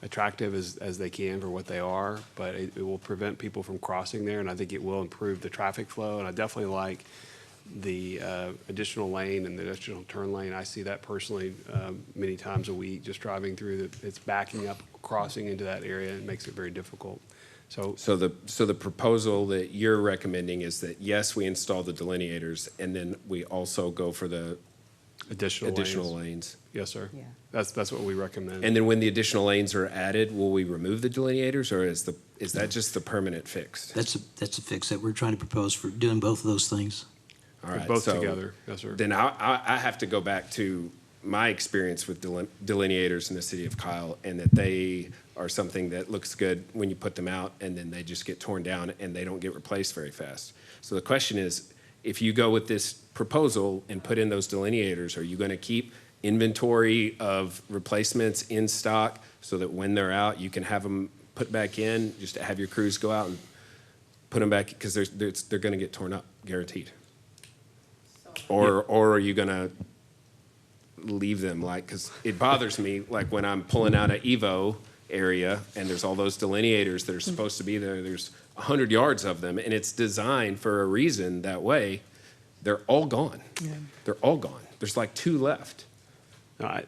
R: attractive as they can for what they are, but it will prevent people from crossing there, and I think it will improve the traffic flow. And I definitely like the additional lane and the additional turn lane. I see that personally many times a week, just driving through. It's backing up, crossing into that area, and it makes it very difficult. So
A: the proposal that you're recommending is that, yes, we install the delineators and then we also go for the
R: additional
A: lanes.
R: Yes, sir.
D: Yeah.
R: That's what we recommend.
A: And then when the additional lanes are added, will we remove the delineators or is that just the permanent fix?
S: That's a fix that we're trying to propose for doing both of those things.
A: All right,
R: Both
A: so
R: together, yes, sir.
A: Then I have to go back to my experience with delineators in the city of Kyle, and that they are something that looks good when you put them out, and then they just get torn down and they don't get replaced very fast. So the question is, if you go with this proposal and put in those delineators, are you going to keep inventory of replacements in stock so that when they're out, you can have them put back in, just to have your crews go out and put them back, because they're going to get torn up, guaranteed? Or are you going to leave them, like, because it bothers me, like when I'm pulling out an Evo area and there's all those delineators that are supposed to be there, there's 100 yards of them, and it's designed for a reason that way. They're all gone. They're all gone. There's like 2 left.
R: No,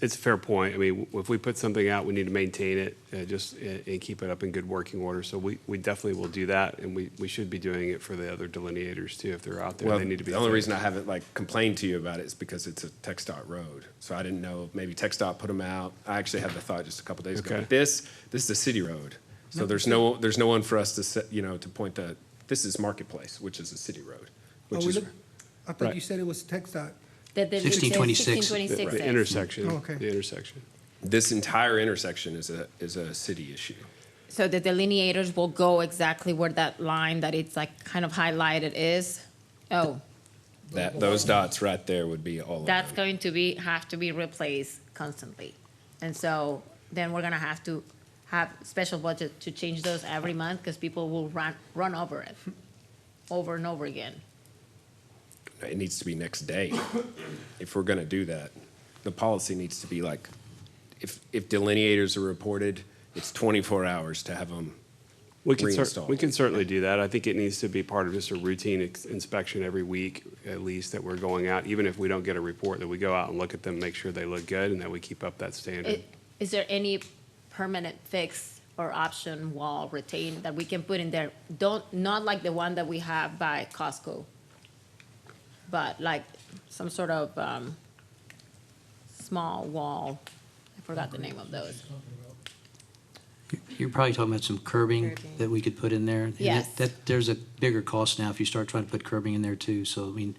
R: it's a fair point. I mean, if we put something out, we need to maintain it and keep it up in good working order. So we definitely will do that, and we should be doing it for the other delineators too. If they're out there,
A: Well,
R: they need to be.
A: the only
R: fixed.
A: reason I haven't like complained to you about it is because it's a TxDOT road. So I didn't know if maybe TxDOT put them out. I actually had the thought just a couple days ago.
R: Okay.
A: But this is a city road. So there's no one for us to set, to point the, this is Marketplace, which is a city road. Which is,
K: I thought
R: Right.
K: you said it was TxDOT.
M: The
S: 1626.
M: 1626.
R: The intersection.
K: Oh, okay.
R: The intersection.
A: this entire intersection is a city issue.
M: So the delineators will go exactly where that line that it's like kind of highlighted is? Oh,
A: Those dots right there would be all of
M: that's
A: them.
M: going to have to be replaced constantly. And so then we're gonna have to have special budget to change those every month because people will run over it over and over again.
A: It needs to be next day. If we're gonna do that, the policy needs to be like, if delineators are reported, it's 24 hours to have them
R: We can
A: reinstalled.
R: certainly do that. I think it needs to be part of just a routine inspection every week, at least, that we're going out, even if we don't get a report, that we go out and look at them, make sure they look good, and that we keep up that standard.
M: Is there any permanent fix or option wall retain that we can put in there? Not like the one that we have by Costco, but like some sort of small wall. I forgot the name of those.
S: You're probably talking about some curbing that we could put in there. And
M: Yes.
S: There's a bigger cost now if you start trying to put curbing in there too. So, I mean,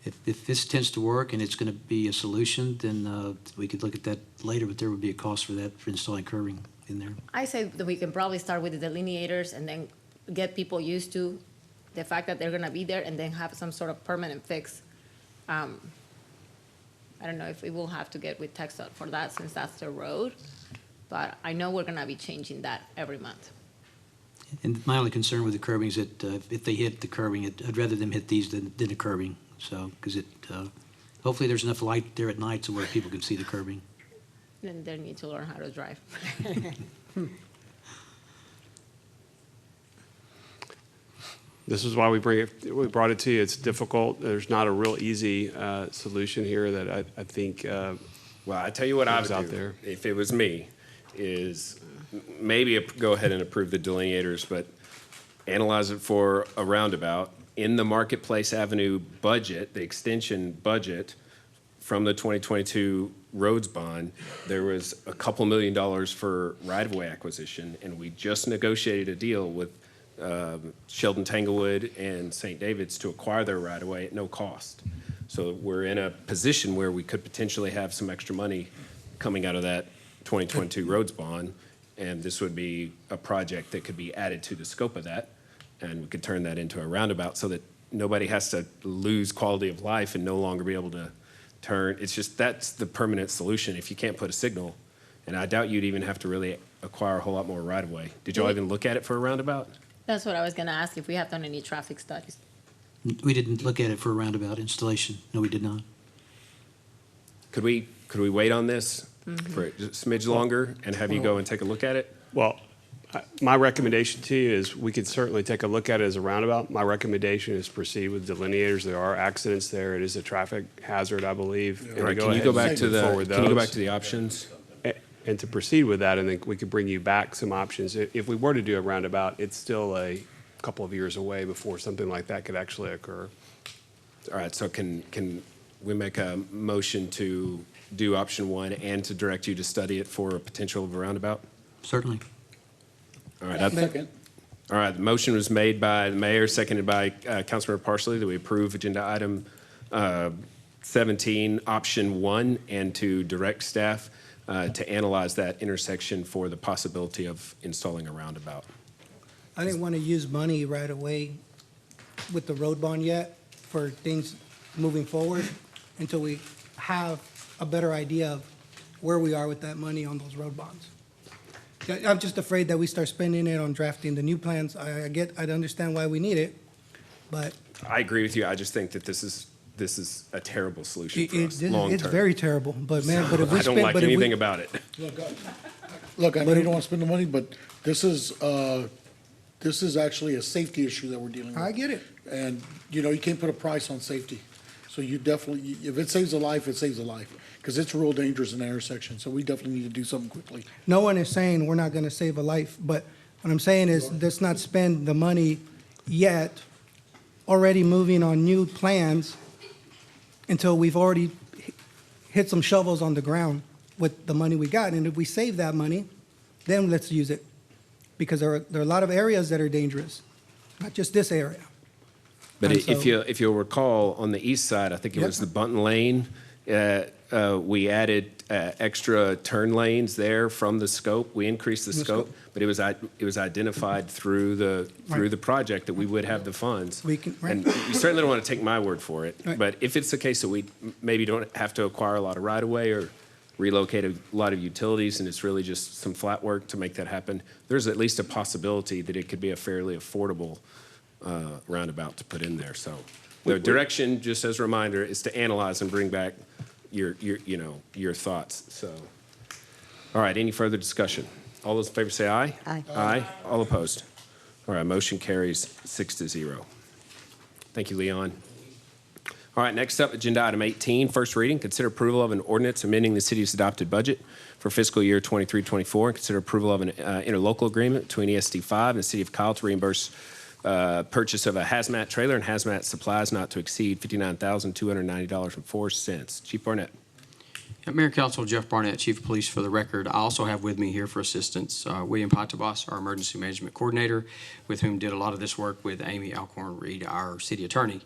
S: if this tends to work and it's going to be a solution, then we could look at that later, but there would be a cost for that, for installing curbing in there.
M: I say that we can probably start with the delineators and then get people used to the fact that they're gonna be there and then have some sort of permanent fix. I don't know if we will have to get with TxDOT for that since that's the road, but I know we're gonna be changing that every month.
S: And my only concern with the curbing is that if they hit the curbing, I'd rather them hit these than the curbing. So, because hopefully there's enough light there at night to where people can see the curbing.
M: Then they need to learn how to drive.
R: This is why we brought it to you. It's difficult. There's not a real easy solution here that I think
A: Well, I tell you what I would
R: out
A: do,
R: there.
A: if it was me, is maybe go ahead and approve the delineators, but analyze it for a roundabout. In the Marketplace Avenue budget, the extension budget from the 2022 roads bond, there was a couple $1 million for right-of-way acquisition, and we just negotiated a deal with Sheldon Tanglewood and St. David's to acquire their right-of-way at no cost. So we're in a position where we could potentially have some extra money coming out of that 2022 roads bond, and this would be a project that could be added to the scope of that, and we could turn that into a roundabout so that nobody has to lose quality of life and no longer be able to turn. It's just, that's the permanent solution if you can't put a signal, and I doubt you'd even have to really acquire a whole lot more right-of-way. Did y'all even look at it for a roundabout?
M: That's what I was gonna ask, if we have done any traffic studies.
S: We didn't look at it for a roundabout installation. No, we did not.
A: Could we wait on this for just a smidge longer and have you go and take a look at it?
R: Well, my recommendation to you is we could certainly take a look at it as a roundabout. My recommendation is proceed with delineators. There are accidents there. It is a traffic hazard, I believe. And
A: All right,
R: go
A: can you
R: ahead
A: go
R: and
A: back to
R: move forward
A: can you go back
R: those.
A: to the options?
R: And to proceed with that, and then we could bring you back some options. If we were to do a roundabout, it's still a couple of years away before something like that could actually occur.
A: All right, so can we make a motion to do option one and to direct you to study it for a potential of a roundabout?
S: Certainly.
A: All right.
C: Second.
A: All right, the motion was made by the mayor, seconded by Councilmember Parsley, that we approve agenda item 17, option 1, and to direct staff to analyze that intersection for the possibility of installing a roundabout.
K: I didn't want to use money right away with the road bond yet for things moving forward until we have a better idea of where we are with that money on those road bonds. I'm just afraid that we start spending it on drafting the new plans. I understand why we need it, but
A: I agree with you. I just think that this is a terrible solution for us,
K: it's
A: long-term.
K: very terrible. But man, but if we
A: I don't
K: spend,
A: like
K: but if we-
A: anything about it.
C: Look, I know you don't want to spend the money, but this is actually a safety issue that we're dealing with.
K: I get it.
C: And, you can't put a price on safety. So you definitely, if it saves a life, it saves a life. Because it's real dangerous in that intersection, so we definitely need to do something quickly.
K: No one is saying we're not going to save a life, but what I'm saying is let's not spend the money yet, already moving on new plans until we've already hit some shovels on the ground with the money we got. And if we save that money, then let's use it. Because there are a lot of areas that are dangerous, not just this area.
A: But
K: And
A: if you'll recall, on the east side, I think it was the Bunton Lane, we added extra turn lanes there from the scope. We increased the scope, but it was identified through the project that we would have the funds. And you certainly don't want to take my word for it.
K: Right.
A: But if it's the case that we maybe don't have to acquire a lot of right-of-way or relocate a lot of utilities, and it's really just some flat work to make that happen, there's at least a possibility that it could be a fairly affordable roundabout to put in there. So the direction, just as a reminder, is to analyze and bring back your thoughts. So, all right, any further discussion? All those in favor say aye.
D: Aye.
A: Aye. All opposed? All right, motion carries 6-0. Thank you, Leon. All right, next up, agenda item 18, first reading. Consider approval of an ordinance amending the city's adopted budget for fiscal year 23-24. Consider approval of an interlocal agreement between ESD5 and the city of Kyle to reimburse purchase of a hazmat trailer and hazmat supplies not to exceed $59,290.04. Chief Barnett.
T: Mayor Council, Jeff Barnett, Chief of Police for the record. I also have with me here for assistance William Patabas, our Emergency Management Coordinator, with whom did a lot of this work with Amy Alcorn-Reed, our City Attorney.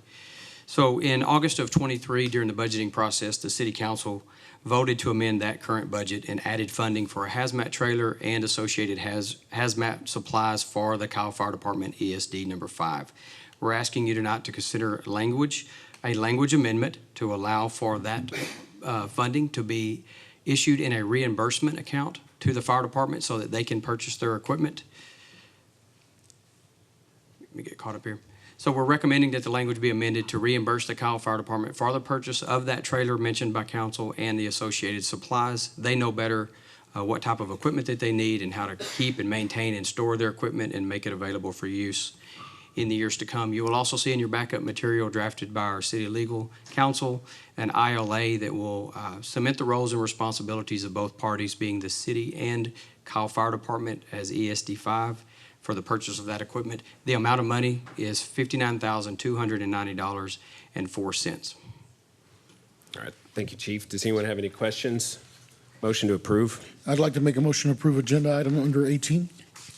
T: So in August of 23, during the budgeting process, the City Council voted to amend that current budget and added funding for a hazmat trailer and associated hazmat supplies for the Kyle Fire Department ESD number 5. We're asking you tonight to consider a language amendment to allow for that funding to be issued in a reimbursement account to the fire department so that they can purchase their equipment. Let me get caught up here. So we're recommending that the language be amended to reimburse the Kyle Fire Department for the purchase of that trailer mentioned by council and the associated supplies. They know better what type of equipment that they need and how to keep and maintain and store their equipment and make it available for use in the years to come. You will also see in your backup material drafted by our city legal counsel an ILA that will cement the roles and responsibilities of both parties, being the city and Kyle Fire Department as ESD5 for the purchase of that equipment. The amount of money is $59,290.04.
A: All right, thank you, Chief. Does anyone have any questions? Motion to approve.
C: I'd like to make a motion to approve agenda item under 18.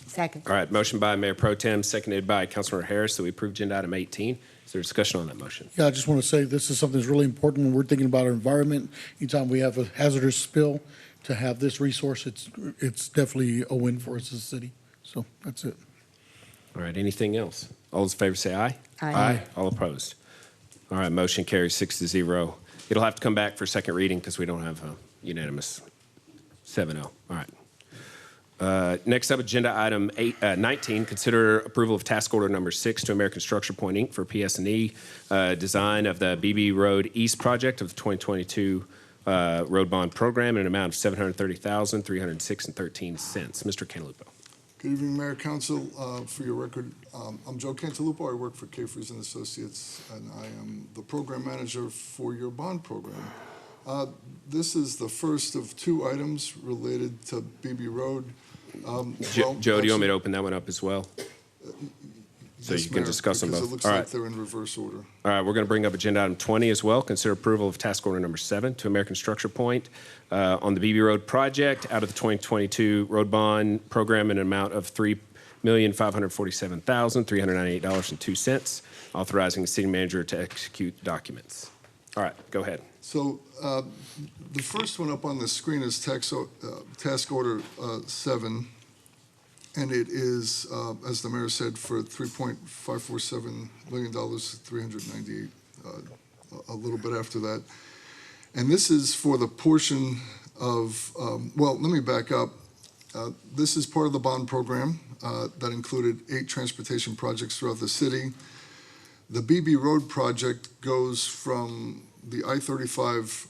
D: Second.
A: All right, motion by Mayor Pro Tem, seconded by Councilmember Harris, that we approve agenda item 18. Is there discussion on that motion?
C: Yeah, I just want to say this is something that's really important when we're thinking about our environment. Anytime we have a hazardous spill, to have this resource, it's definitely a win for us as a city. So that's it.
A: All right, anything else? All those in favor say aye.
D: Aye.
A: All opposed? All right, motion carries 6-0. It'll have to come back for second reading because we don't have a unanimous 7-0. All right. Next up, agenda item 19, consider approval of task order number 6 to American Structure Point, Inc. for PS&E design of the BB Road East project of the 2022 road bond program in an amount of $730,306.13. Mr. Cantalupo.
U: Good evening, Mayor, Council. For your record, I'm Joe Cantalupo. I work for Cafries and Associates, and I am the program manager for your bond program. This is the first of 2 items related to BB Road.
A: Joe, do you want me to open that one up as well? So
U: Yes,
A: you can
U: Mayor,
A: discuss them
U: because
A: both.
U: it looks
A: All
U: like
A: right.
U: they're in reverse order.
A: All right, we're going to bring up agenda item 20 as well. Consider approval of task order number 7 to American Structure Point on the BB Road project out of the 2022 road bond program in an amount of $3,547,398.02, authorizing the city manager to execute documents. All right, go ahead.
U: So the first one up on the screen is Task Order 7, and it is, as the mayor said, for $3.547 million, 398, a little bit after that. And this is for the portion of, well, let me back up. This is part of the bond program that included 8 transportation projects throughout the city. The BB Road project goes from the I-35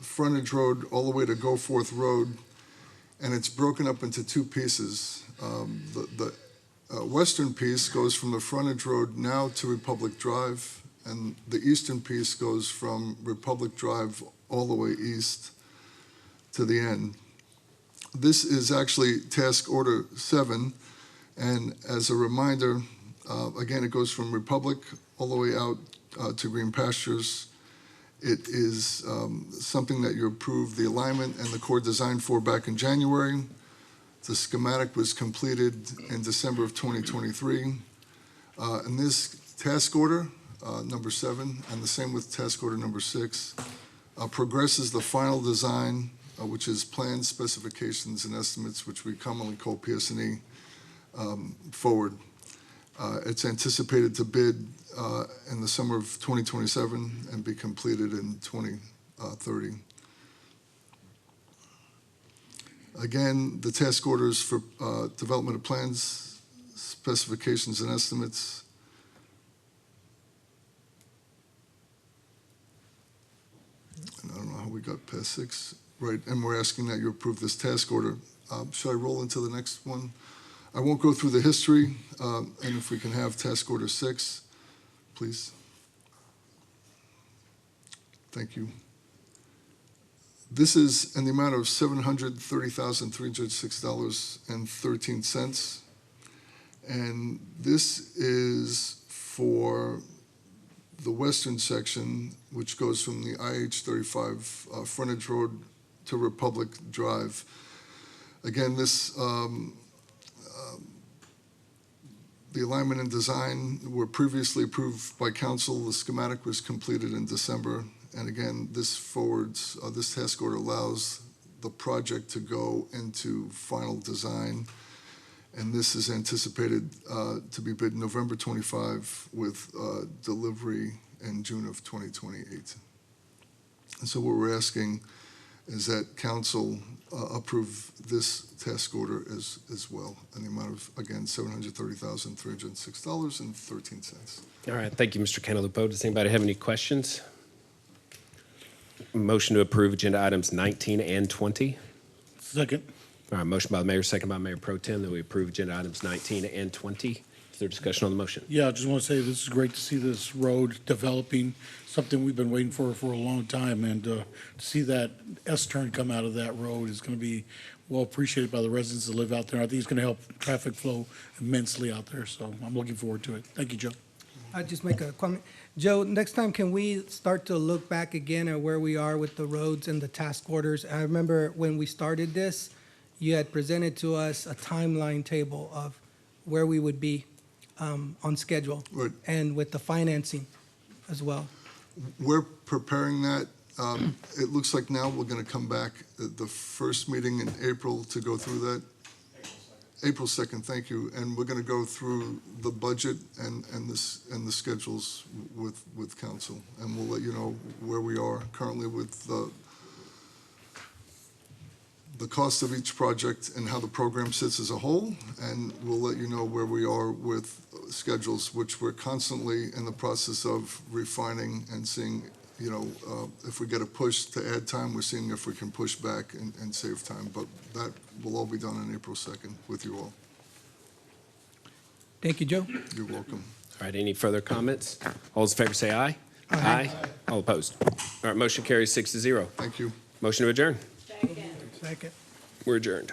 U: frontage road all the way to Goforth Road, and it's broken up into 2 pieces. The western piece goes from the frontage road now to Republic Drive, and the eastern piece goes from Republic Drive all the way east to the end. This is actually Task Order 7, and as a reminder, again, it goes from Republic all the way out to Green Pastures. It is something that you approved the alignment and the core design for back in January. The schematic was completed in December of 2023. And this task order, number 7, and the same with task order number 6, progresses the final design, which is plans, specifications, and estimates, which we commonly call PS&E, forward. It's anticipated to bid in the summer of 2027 and be completed in 2030. Again, the task orders for development of plans, specifications, and estimates. And I don't know how we got past 6. Right, and we're asking that you approve this task order. Should I roll into the next one? I won't go through the history, and if we can have task order 6, please. Thank you. This is in the amount of $730,306.13. And this is for the western section, which goes from the IH-35 frontage road to Republic Drive. Again, this the alignment and design were previously approved by council. The schematic was completed in December. And again, this forwards, this task order allows the project to go into final design. And this is anticipated to be bid November 25 with delivery in June of 2028. And so what we're asking is that council approve this task order as well, in the amount of, again, $730,306.13.
A: All right, thank you, Mr. Cantalupo. Does anybody have any questions? Motion to approve agenda items 19 and 20.
C: Second.
A: All right, motion by the mayor, second by Mayor Pro Tem, that we approve agenda items 19 and 20. Is there discussion on the motion?
C: Yeah, I just want to say this is great to see this road developing, something we've been waiting for a long time. And to see that S-turn come out of that road is going to be well appreciated by the residents that live out there. I think it's going to help traffic flow immensely out there. So I'm looking forward to it. Thank you, Joe.
K: I'd just make a comment. Joe, next time, can we start to look back again at where we are with the roads and the task orders? I remember when we started this, you had presented to us a timeline table of where we would be on schedule.
U: Right.
K: And with the financing as well.
U: We're preparing that. It looks like now we're going to come back at the first meeting in April to go through that. April 2nd, thank you. And we're going to go through the budget and the schedules with council. And we'll let you know where we are currently with the cost of each project and how the program sits as a whole. And we'll let you know where we are with schedules, which we're constantly in the process of refining and seeing, you know, if we get a push to add time, we're seeing if we can push back and save time. But that will all be done on April 2nd with you all.
K: Thank you, Joe.
U: You're welcome.
A: All right, any further comments? All those in favor say aye. Aye. All opposed? All right, motion carries 6-0.
U: Thank you.
A: Motion to adjourn.
K: Second.
A: We're adjourned.